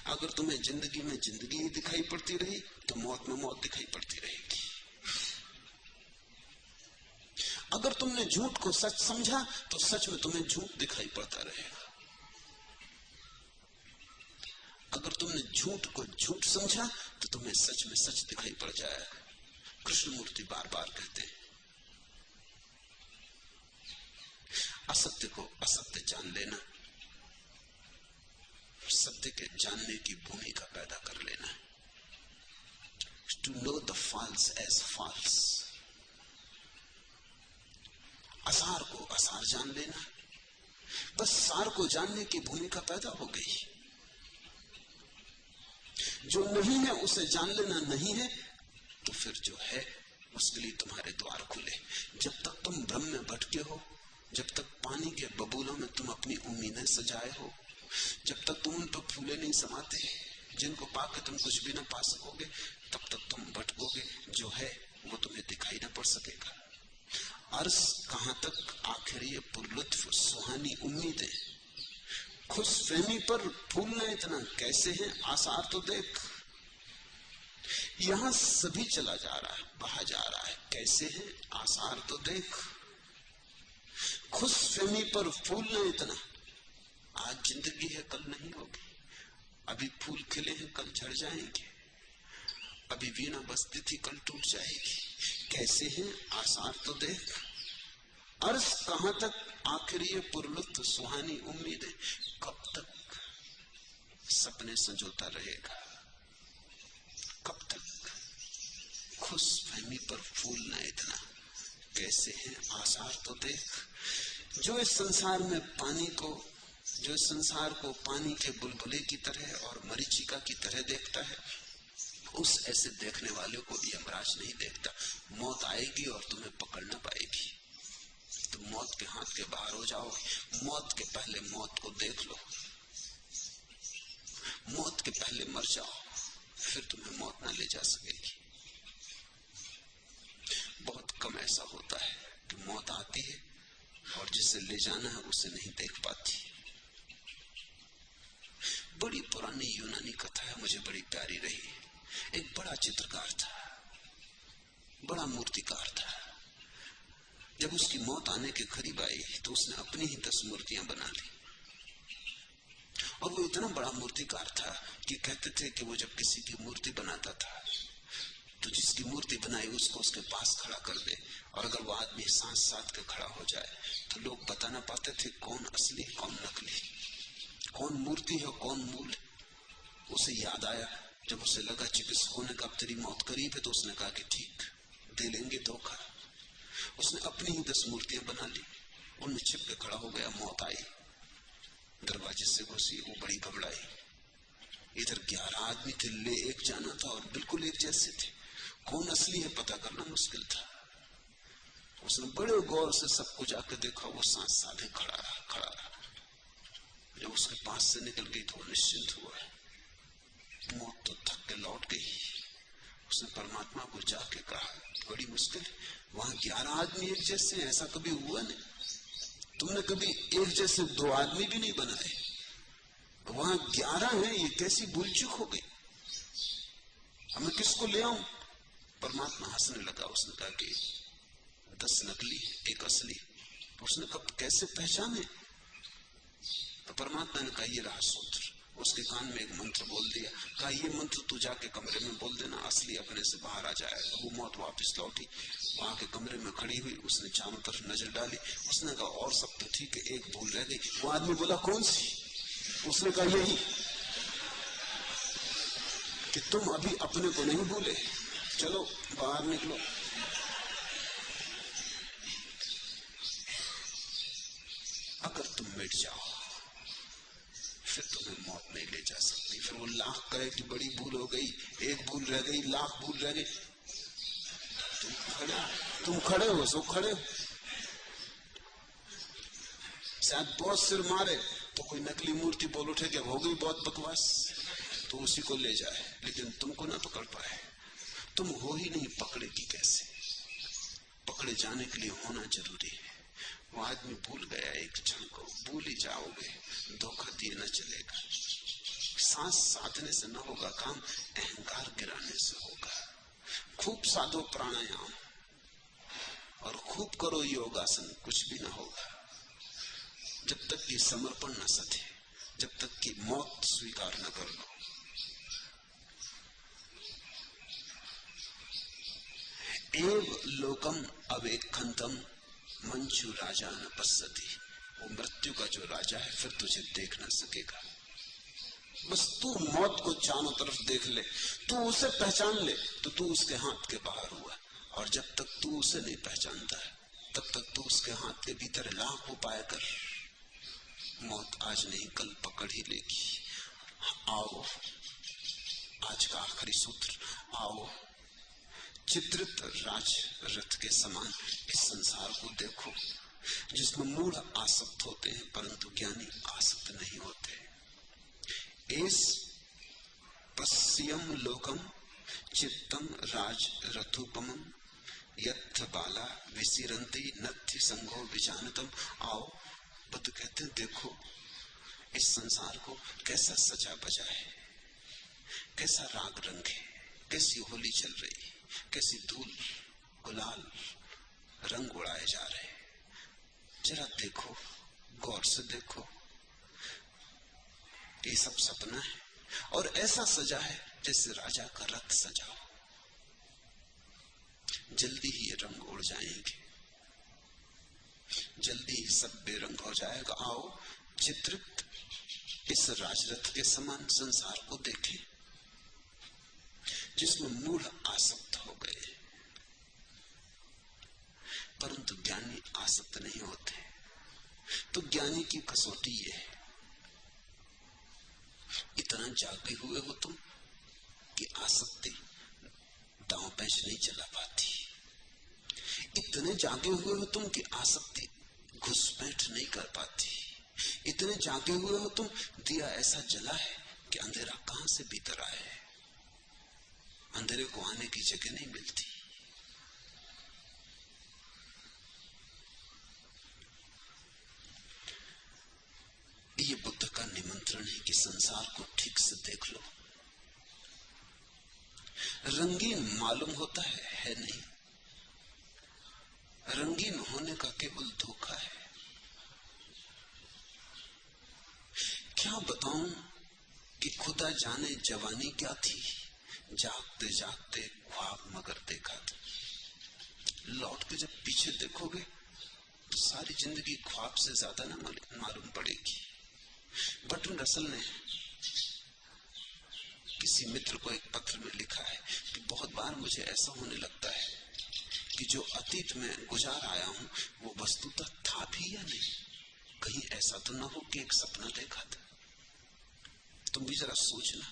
अगर तुम्हें जिंदगी में जिंदगी ही दिखाई पड़ती रही तो मौत में मौत दिखाई पड़ती रहेगी। अगर तुमने झूठ को सच समझा तो सच में तुम्हें झूठ दिखाई पड़ता रहेगा। अगर तुमने झूठ को झूठ समझा तो तुम्हें सच में सच दिखाई पड़ जाएगा। कृष्णमूर्ति बार बार कहते हैं असत्य को असत्य जान लेना, सत्य के जानने की भूमिका पैदा कर लेना। to know the false as false. असार को असार जान लेना, बस सार को जानने की भूमिका पैदा हो गई। जो नहीं है उसे जान लेना नहीं है, तो फिर जो है उसके लिए तुम्हारे द्वार खुले। जब तक तुम भ्रम में भटके हो, जब तक पानी के बबूलों में तुम अपनी उम्मीदें सजाए हो, जब तक तुम उन पर फूले नहीं समाते जिनको पाके तुम कुछ भी ना पा सकोगे, तब तक तुम भटकोगे। जो है वो तुम्हें दिखाई ना पड़ सकेगा। अर्ज कहां तक आखिर ये पुरलुत्फ सुहानी उम्मीदें, खुश फहमी पर फूलना इतना कैसे है, आसार तो देख। यहां सभी चला जा रहा है, बहा जा रहा है, कैसे है, आसार तो देख। खुश फहमी पर फूलना इतना, आज जिंदगी है कल नहीं होगी, अभी फूल खिले हैं कल झड़ जाएंगे, अभी वीणा बजती थी कल टूट जाएगी, कैसे है, आसार तो देख। अर्ज कहां तक आखिर ये पुरलुत्फ सुहानी उम्मीदें, कब तक सपने संजोता रहेगा, कब तक खुश फहमी पर फूलना इतना, कैसे है, आसार तो देख। जो इस संसार में पानी को, जो इस संसार को पानी के बुलबुले की तरह और मरीचिका की तरह देखता है, उस ऐसे देखने वाले को यमराज नहीं देखता। मौत आएगी और तुम्हें पकड़ न पाएगी, तुम मौत के हाथ के बाहर हो जाओगे। मौत के पहले मौत को देख लो, मौत के पहले मर जाओ, फिर तुम्हें मौत ना ले जा सकेगी। बहुत कम ऐसा होता है कि मौत आती है और जिसे ले जाना है उसे नहीं देख पाती। बड़ी पुरानी यूनानी कथा है, मुझे बड़ी प्यारी रही। एक बड़ा चित्रकार था, बड़ा मूर्तिकार था। जब उसकी मौत आने के करीब आई तो उसने अपनी ही 10 मूर्तियां बना ली। और वो इतना बड़ा मूर्तिकार था कि कहते थे कि वो जब किसी की मूर्ति बनाता था तो जिसकी मूर्ति बनाई उसको उसके पास खड़ा कर दे, और अगर वो आदमी सांस साथ के खड़ा हो जाए तो लोग बता ना पाते थे कौन असली कौन नकली, कौन मूर्ति है कौन मूल। उसे याद आया, जब उसे लगा चिकित्सक होने का अब तेरी मौत करीब है, तो उसने कहा कि ठीक, दे लेंगे धोखा। उसने अपनी ही 10 मूर्तियां बना ली, उनमें छिप के खड़ा हो गया। मौत आई, दरवाजे से घुसी, वो बड़ी घबराई। इधर 11 आदमी थे, ले एक जाना था और बिल्कुल एक जैसे थे, कौन असली है पता करना मुश्किल था। उसने बड़े गौर से सबको जाकर देखा, वो सांस साधे खड़ा रहा। जब उसके पास से निकल गई तो वो निश्चिंत हुआ, मौत तो थक के लौट गई। उसने परमात्मा को जाके कहा, बड़ी मुश्किल है, वहां 11 आदमी एक जैसे हैं, ऐसा कभी हुआ नहीं। तुमने कभी एक जैसे 2 आदमी भी नहीं बनाए, वहां 11 हैं, ये कैसी भूल चूक हो गई, अब मैं किसको ले आऊं। परमात्मा हंसने लगा। उसने कहा कि 10 नकली, एक असली। उसने कहा कैसे पहचाने। तो परमात्मा ने कहा ये रहा सूत्र। उसके कान में एक मंत्र बोल दिया, कहा ये मंत्र तू जाके कमरे में बोल देना, असली अपने से बाहर आ जाएगा। वो मौत वापस लौटी, वहां के कमरे में खड़ी हुई, उसने चारों तरफ नजर डाली। उसने कहा और सब तो ठीक है, एक भूल रह गई। वो आदमी बोला कौन सी। उसने कहा यही कि तुम अभी अपने को नहीं भूले, चलो बाहर निकलो। अगर तुम मिट जाओ फिर तुम्हें मौत नहीं ले जा सकती। फिर वो लाख कहे कि बड़ी भूल हो गई, एक भूल रह गई, लाख भूल रह गई। तुम खड़े हो, सो खड़े हो। शायद बहुत सिर मारे तो कोई नकली मूर्ति बोल उठे कि हो गई बहुत बकवास, तो उसी को ले जाए, लेकिन तुमको ना पकड़ पाए। तुम हो ही नहीं, पकड़ेगी कैसे। पकड़े जाने के लिए होना जरूरी है। वो आदमी भूल गया एक क्षण को, भूल ही जाओगे, धोखा दिए न चलेगा। सांस साधने से न होगा काम, अहंकार गिराने से होगा। खूब साधो प्राणायाम और खूब करो योगासन, कुछ भी ना होगा। जब तक कि समर्पण न सधे, जब तक कि मौत स्वीकार न कर लो। एव लोकम अवेक्षंतम मंचु राजा न पश्यति। वो मृत्यु का जो राजा है फिर तुझे देख ना सकेगा। बस तू मौत को चारों तरफ देख ले, तू उसे पहचान ले तो तू उसके हाथ के बाहर हुआ। और जब तक तू उसे नहीं पहचानता है तब तक तू उसके हाथ के भीतर लाख उपाय कर, मौत आज नहीं कल पकड़ ही लेगी। आओ, आज का आखिरी सूत्र, आओ चित्रित राज रथ के समान इस संसार को देखो, जिसमें मूढ़ आसक्त होते हैं परंतु ज्ञानी आसक्त नहीं होते। एस पश्यम लोकम चित्तम राज रथुपमम यथ बाला विसिरंती नथ्य संगो विजानतम। आओ, बुद्ध कहते हैं देखो इस संसार को कैसा सजा बजा है, कैसा राग रंग है, कैसी होली चल रही, कैसी धूल गुलाल रंग उड़ाए जा रहे। जरा देखो, गौर से देखो, ये सब सपना है और ऐसा सजा है जैसे राजा का रथ सजा हो। जल्दी ही ये रंग उड़ जाएंगे, जल्दी ही सब बेरंग हो जाएगा। आओ चित्रित इस राजरथ के समान संसार को देखें, जिसमें मूढ़ आसक्त हो गए परंतु ज्ञानी आसक्त नहीं होते। तो ज्ञानी की कसौटी ये है, इतना जागे हुए हो तुम कि आसक्ति दांव पैंच नहीं चला पाती, इतने जागे हुए हो तुम कि आसक्ति घुसपैठ नहीं कर पाती, इतने जागे हुए हो तुम दिया ऐसा जला है कि अंधेरा कहां से भीतर आए, अंधेरे को आने की जगह नहीं मिलती। ये बुद्ध का निमंत्रण है कि संसार को ठीक से देख लो। रंगीन मालूम होता है नहीं, रंगीन होने का केवल धोखा है। क्या बताऊं कि खुदा जाने जवानी क्या थी, जागते जागते ख्वाब मगर देखा था। लौट के जब पीछे देखोगे तो सारी जिंदगी ख्वाब से ज्यादा ना मालूम पड़ेगी। बर्ट्रैंड रसल ने किसी मित्र को एक पत्र में लिखा है कि बहुत बार मुझे ऐसा होने लगता है कि जो अतीत में गुजार आया हूं वो वस्तुतः था भी या नहीं, कहीं ऐसा तो ना हो कि एक सपना देखा था। तुम भी जरा सोचना,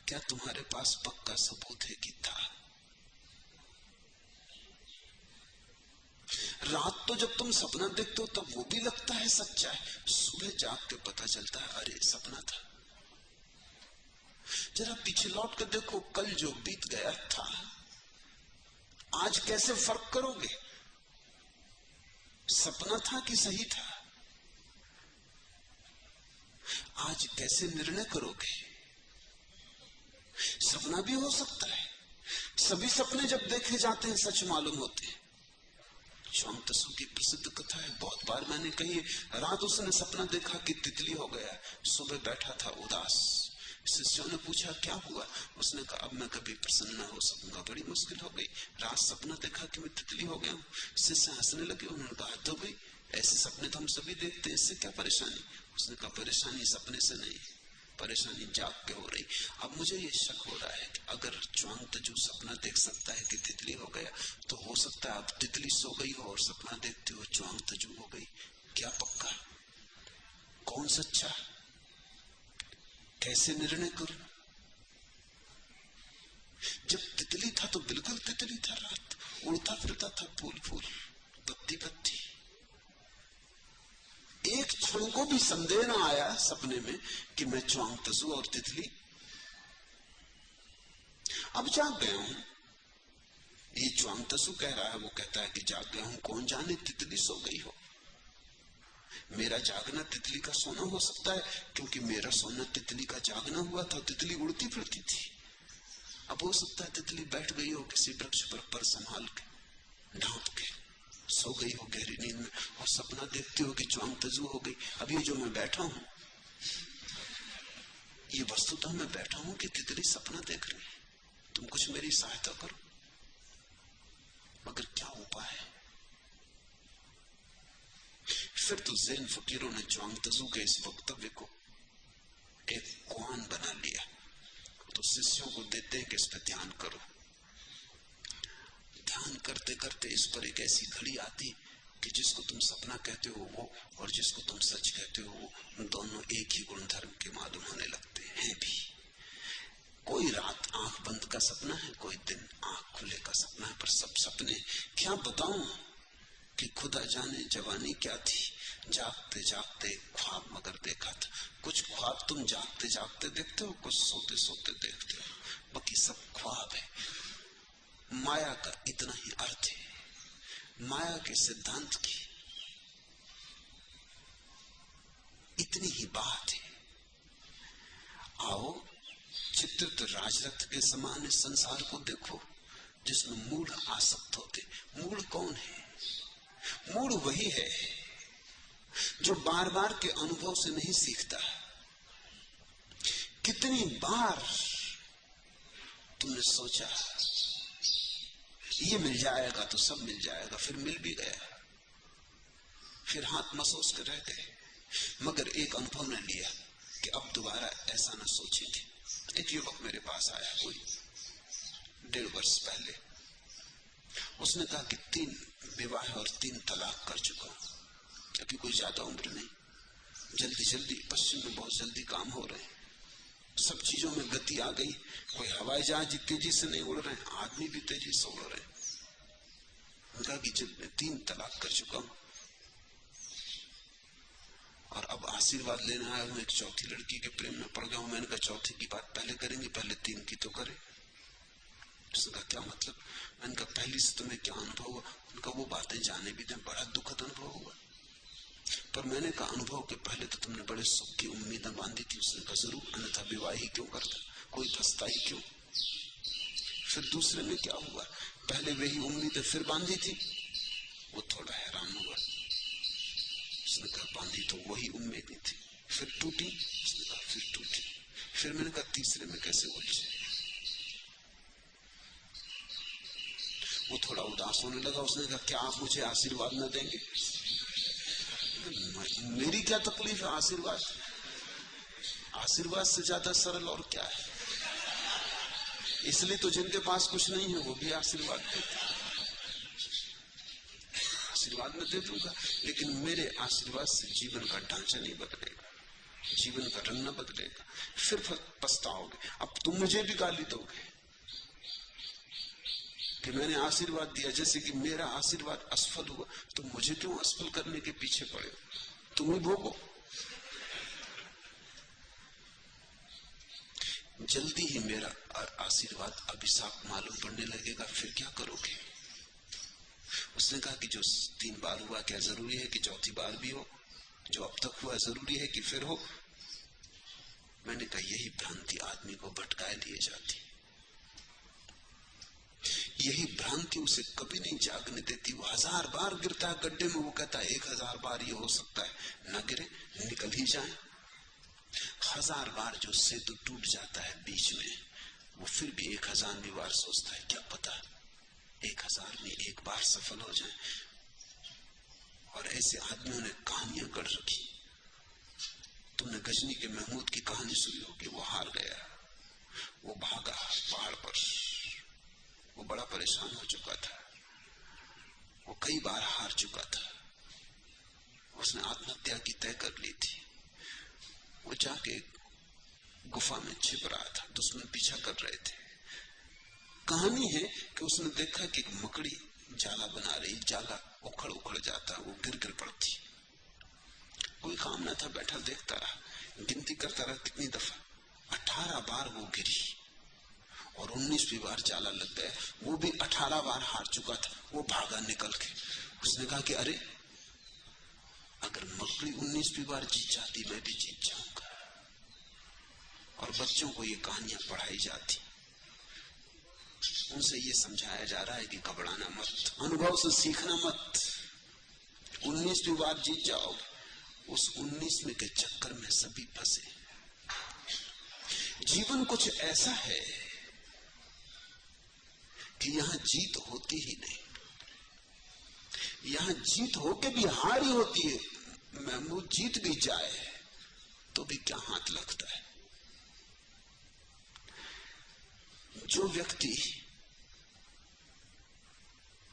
क्या तुम्हारे पास पक्का सबूत है कि था? रात तो जब तुम सपना देखते हो तब वो भी लगता है सच्चा है, सुबह जाग के पता चलता है अरे सपना था। जरा पीछे लौट कर देखो, कल जो बीत गया था आज कैसे फर्क करोगे, सपना था कि सही था? आज कैसे निर्णय करोगे? सपना भी हो सकता है, सभी सपने जब देखे जाते हैं सच मालूम होते हैं। च्वांग त्सू की प्रसिद्ध कथा है, बहुत बार मैंने कही। रात उसने सपना देखा कि तितली हो गया, सुबह बैठा था उदास। शिष्यों ने पूछा क्या हुआ, उसने कहा अब मैं कभी प्रसन्न न हो सकूंगा, बड़ी मुश्किल हो गई। रात सपना देखा कि मैं तितली हो गया हूँ। शिष्य हंसने लगे, उन्होंने कहा तो भाई ऐसे सपने तो हम सभी देखते हैं, इससे क्या परेशानी? उसने कहा परेशानी सपने से नहीं, परेशानी जाग के हो रही। अब मुझे ये शक हो रहा है कि अगर च्वांग त्सू सपना देख सकता है कि तितली हो गया, तो हो सकता है अब तितली सो गई हो और सपना देखते हो च्वांग त्सू हो गई। क्या पक्का? कौन सच्चा? कैसे निर्णय करूं? जब तितली था तो बिल्कुल तितली था, रात उड़ता फिरता था, फूल फूल पत्ती पत्ती। एक क्षण को भी संदेह न आया सपने में कि मैं च्वांग त्सू और तितली। अब जाग गया हूं, ये च्वांग त्सू कह रहा है, वो कहता है कि जाग गया हूं, कौन जाने तितली सो गई हो। मेरा जागना तितली का सोना हो सकता है, क्योंकि मेरा सोना तितली का जागना हुआ था। तितली उड़ती फिरती थी, अब हो सकता है तितली बैठ गई हो किसी वृक्ष पर संभाल के, ढांप के सो गई हो गहरी नींद में, और सपना देखती हो कि च्वांग त्सू हो गई। अभी जो मैं बैठा हूं, ये वस्तुतः मैं बैठा हूं कि तितली सपना देख रही है। तुम कुछ मेरी सहायता करो। मगर क्या उपाय है? फिर तो ज़ेन फकीरों ने च्वांग तजू के इस वक्तव्य को एक कुआन बना लिया। तो शिष्यों को देते हैं कि इस पर ध्यान करो। ध्यान करते करते इस पर एक ऐसी घड़ी आती कि जिसको तुम सपना कहते हो वो और जिसको तुम सच कहते हो वो दोनों एक ही गुणधर्म के मालूम होने लगते हैं भी। कोई रात आंख बंद का सपना है, कोई दिन आंख खुले का सपना है, पर सब सपने। क्या बताऊं कि खुदा जाने जवानी क्या थी, जागते जागते ख्वाब मगर देखा था। कुछ ख्वाब तुम जागते जागते देखते हो, कुछ सोते सोते देखते हो, बाकी सब ख्वाब है। माया का इतना ही अर्थ है, माया के सिद्धांत की इतनी ही बात है। आओ चित्रित राजरथ के समान इस संसार को देखो जिसमें मूढ़ आसक्त होते। मूढ़ कौन है? मूढ़ वही है जो बार बार के अनुभव से नहीं सीखता। कितनी बार तुमने सोचा ये मिल जाएगा तो सब मिल जाएगा, फिर मिल भी गया, फिर हाथ मसोस कर रह गए, मगर एक अनुभव न लिया कि अब दोबारा ऐसा न सोचेंगे। एक युवक मेरे पास आया कोई 1.5 वर्ष पहले। उसने कहा कि 3 विवाह और 3 तलाक कर चुका हूं। अभी कोई ज्यादा उम्र नहीं, जल्दी जल्दी पश्चिम में बहुत जल्दी काम हो रहे हैं, सब चीजों में गति आ गई। कोई हवाई जहाज तेजी से नहीं उड़ रहे, आदमी भी तेजी से उड़ रहे। उनका कि जब मैं 3 तलाक कर चुका हूं और अब आशीर्वाद लेना आया हूं, एक चौथी लड़की के प्रेम में पड़ गया हूं। मैंने कहा चौथी की बात पहले करेंगे, पहले 3 की तो करें। उसने कहा क्या मतलब? मैंने कहा पहली से तुम्हें क्या अनुभव हुआ? उनका वो बातें जाने भी दें, बड़ा दुखद अनुभव हुआ। पर मैंने कहा अनुभव के पहले तो तुमने बड़े सुख की उम्मीदें बांधी थी। उसने कहा जरूर, अन्यथा विवाह ही क्यों करता, कोई फंसता ही क्यों। फिर दूसरे में क्या हुआ? पहले वही उम्मीदें फिर बांधी थी। वो थोड़ा हैरान हुआ। उसने कहा बांधी तो वही उम्मीदें थी, फिर टूटी। उसने कहा फिर टूटी। फिर मैंने कहा तीसरे में कैसे उलझे? वो थोड़ा उदास होने लगा। उसने कहा क्या आप मुझे आशीर्वाद न देंगे? मेरी क्या तकलीफ है आशीर्वाद? आशीर्वाद से ज्यादा सरल और क्या है। इसलिए तो जिनके पास कुछ नहीं है वो भी आशीर्वाद देते। आशीर्वाद में दे दूंगा, लेकिन मेरे आशीर्वाद से जीवन का ढांचा नहीं बदलेगा, जीवन का रंग न बदलेगा। फिर पछताओगे। अब तुम मुझे भी गाली दोगे कि मैंने आशीर्वाद दिया, जैसे कि मेरा आशीर्वाद असफल हुआ। तो मुझे क्यों असफल करने के पीछे पड़े? तुम ही भोगो। जल्दी ही मेरा आशीर्वाद अभिशाप मालूम पड़ने लगेगा, फिर क्या करोगे? उसने कहा कि जो 3 बार हुआ क्या जरूरी है कि चौथी बार भी हो? जो अब तक हुआ जरूरी है कि फिर हो? मैंने कहा यही भ्रांति आदमी को भटकाए लिए जाती, यही भ्रांति उसे कभी नहीं जागने देती। वो 1000 बार गिरता है गड्ढे में, वो कहता है 1000 बार ये हो सकता है, न गिरे, निकल ही जाए। 1000 बार जो सेतु टूट जाता है बीच में, वो फिर भी 1000वीं बार सोचता है क्या पता 1000वीं एक बार सफल हो जाए। और ऐसे आदमियों ने कहानियां गढ़ रखी। तुमने गजनी के महमूद की कहानी सुनी होगी। वो हार गया, वो भागा पहाड़ पर, वो बड़ा परेशान हो चुका था, वो कई बार हार चुका था, उसने आत्महत्या की तय कर ली थी। वो जाके गुफा में छिप रहा था, दुश्मन पीछा कर रहे थे। कहानी है कि उसने देखा कि एक मकड़ी जाला बना रही, जाला उखड़ उखड़ जाता, वो गिर गिर पड़ती। कोई काम ना था, बैठा देखता रहा, गिनती करता रहा कितनी दफा। 18 बार वो गिरी और 19वीं बार जाला लग गया। वो भी 18 बार हार चुका था। वो भागा निकल के। उसने कहा कि अरे अगर मकड़ी 19वीं बार जीत जाती मैं भी जीत जाऊंगा। और बच्चों को ये कहानियां पढ़ाई जाती, उनसे ये समझाया जा रहा है कि घबराना मत, अनुभव से सीखना मत। 19वीं बार जीत जाओगे। उस 19वें के चक्कर में सभी फंसे। जीवन कुछ ऐसा है कि यहां जीत होती ही नहीं, यहां जीत होके भी हार ही होती है। महमूद जीत भी जाए तो भी क्या हाथ लगता है। जो व्यक्ति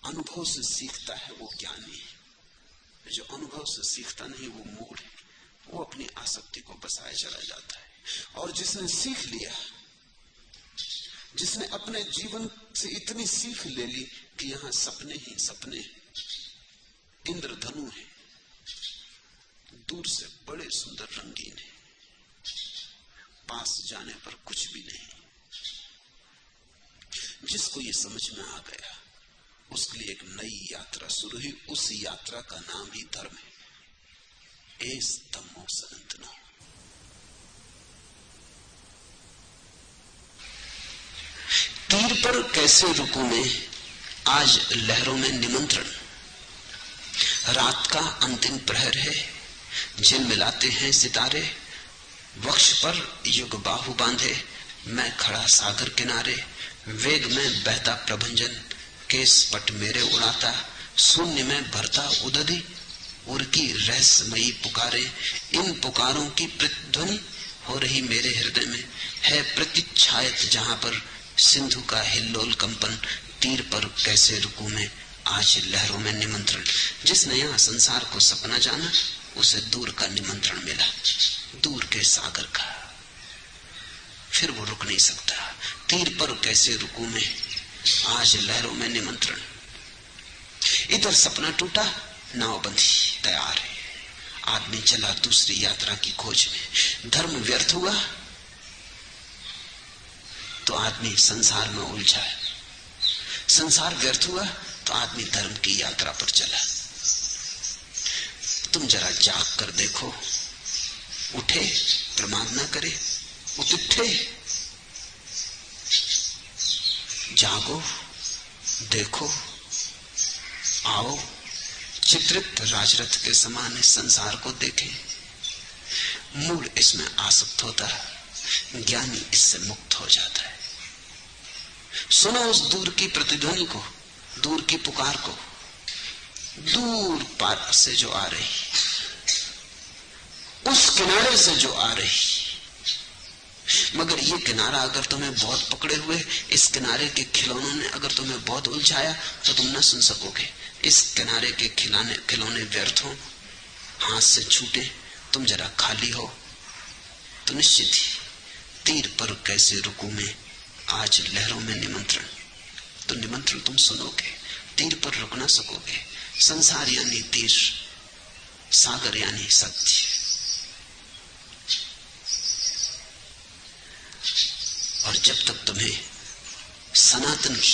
अनुभव से सीखता है वो ज्ञानी है, जो अनुभव से सीखता नहीं वो मूढ़ है, वो अपनी आसक्ति को बसाए चला जाता है। और जिसने सीख लिया, जिसने अपने जीवन से इतनी सीख ले ली कि यहां सपने ही सपने, इंद्रधनु है, दूर से बड़े सुंदर रंगीन है, पास जाने पर कुछ भी नहीं। जिसको ये समझ में आ गया उसके लिए एक नई यात्रा शुरू हुई। उस यात्रा का नाम ही धर्म है। एस धम्मो सनातनो। तीर पर कैसे रुकूं मैं, आज लहरों में निमंत्रण। रात का अंतिम प्रहर है, झिलमिलाते हैं सितारे, वक्ष पर युग बाहु बांधे, मैं खड़ा सागर किनारे। वेग में बहता प्रभंजन, केस पट मेरे उड़ाता, शून्य में भरता उदधि, उर की रहस्यमयी पुकारे। इन पुकारों की प्रतिध्वनि हो रही मेरे हृदय में, है प्रतिच्छायत जहां पर सिंधु का हिल्लोल कंपन। तीर पर कैसे रुकूं मैं, आज लहरों में निमंत्रण। जिसने यहाँ संसार को सपना जाना उसे दूर का निमंत्रण मिला, दूर के सागर का, फिर वो रुक नहीं सकता। तीर पर कैसे रुकूं मैं, आज लहरों में निमंत्रण। इधर सपना टूटा, नाव बंधी तैयार है, आदमी चला दूसरी यात्रा की खोज में। धर्म व्यर्थ हुआ तो आदमी संसार में उलझा है, संसार व्यर्थ हुआ तो आदमी धर्म की यात्रा पर चला। तुम जरा जाग कर देखो, उठे प्रमाद ना करे, उठे जागो, देखो, आओ, चित्रित राजरथ के समान इस संसार को देखें। मूड इसमें आसक्त होता है, ज्ञानी इससे मुक्त हो जाता है। सुनो उस दूर की प्रतिध्वनि को, दूर की पुकार को, दूर पार से जो आ रही, उस किनारे से जो आ रही। मगर ये किनारा अगर तुम्हें बहुत पकड़े हुए, इस किनारे के खिलौनों ने अगर तुम्हें बहुत उलझाया तो तुम ना सुन सकोगे। इस किनारे के खिलौने व्यर्थ हो, हाथ से छूटे, तुम जरा खाली हो तो निश्चित ही तीर पर कैसे रुकूं मैं, आज लहरों में निमंत्रण। तो निमंत्रण तुम सुनोगे, तीर पर रुक ना सकोगे। संसार यानी तीर, सागर यानी सत्य। और जब तक तुम्हें सनातन की,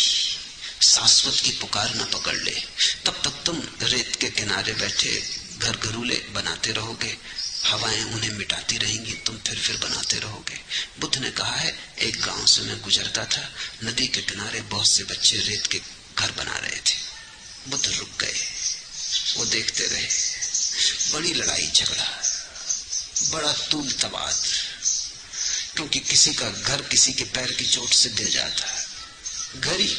शाश्वत की पुकार न पकड़ ले, तब तक तुम रेत के किनारे बैठे घर घरूले बनाते रहोगे, हवाएं उन्हें मिटाती रहेंगी, तुम फिर बनाते रहोगे। बुद्ध ने कहा है, एक गांव से मैं गुजरता था, नदी के किनारे बहुत से बच्चे रेत के घर बना रहे थे। बुद्ध रुक गए, वो देखते रहे। बड़ी लड़ाई झगड़ा, बड़ा तूल तबाद, क्योंकि किसी का घर किसी के पैर की चोट से गिर जाता है, घर ही,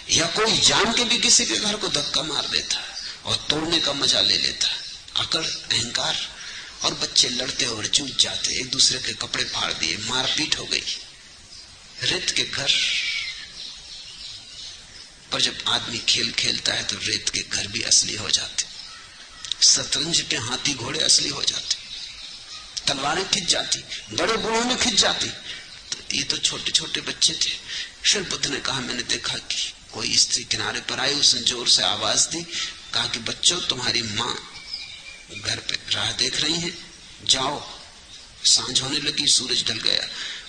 या कोई जान के भी किसी के घर को धक्का मार देता और तोड़ने का मजा ले लेता। अकड़, अहंकार, और बच्चे लड़ते और जूझ जाते, एक दूसरे के कपड़े फाड़ दिए, मारपीट हो गई। रेत के घर। पर जब आदमी खेल खेलता है तो रेत के घर भी असली हो जाते, शतरंज के हाथी घोड़े असली हो जाते, तलवारें खिंच जाती, बड़े बूढ़ों में खिंच जाती। तो ये तो छोटे छोटे बच्चे थे। फिर बुद्ध ने कहा, मैंने देखा कि कोई स्त्री किनारे पर आई, उसने जोर से आवाज दी, कहा कि बच्चों, तुम्हारी माँ घर पे राह देख रही है, जाओ। सांझ होने लगी, सूरज ढल गया।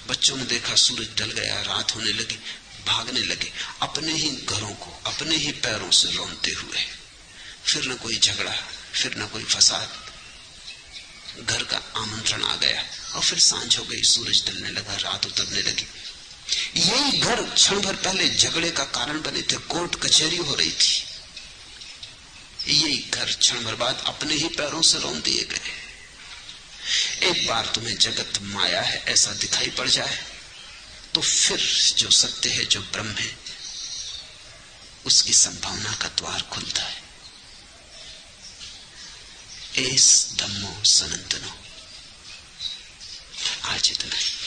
बच्चों ने देखा सूरज ढल गया, रात होने लगी, भागने लगे अपने ही घरों को अपने ही पैरों से रौंदते हुए। फिर न कोई झगड़ा, फिर न कोई फसाद, घर का आमंत्रण आ गया और फिर सांझ हो गई, सूरज ढलने लगा, रात उतरने लगी। यही घर क्षण भर पहले झगड़े का कारण बने थे, कोर्ट कचहरी हो रही थी। यही घर क्षण भर बाद अपने ही पैरों से रौंद दिए गए। एक बार तुम्हें जगत माया है ऐसा दिखाई पड़ जाए तो फिर जो सत्य है, जो ब्रह्म है, उसकी संभावना का द्वार खुलता है। एस धम्मो सनातनो। आज इतना ही।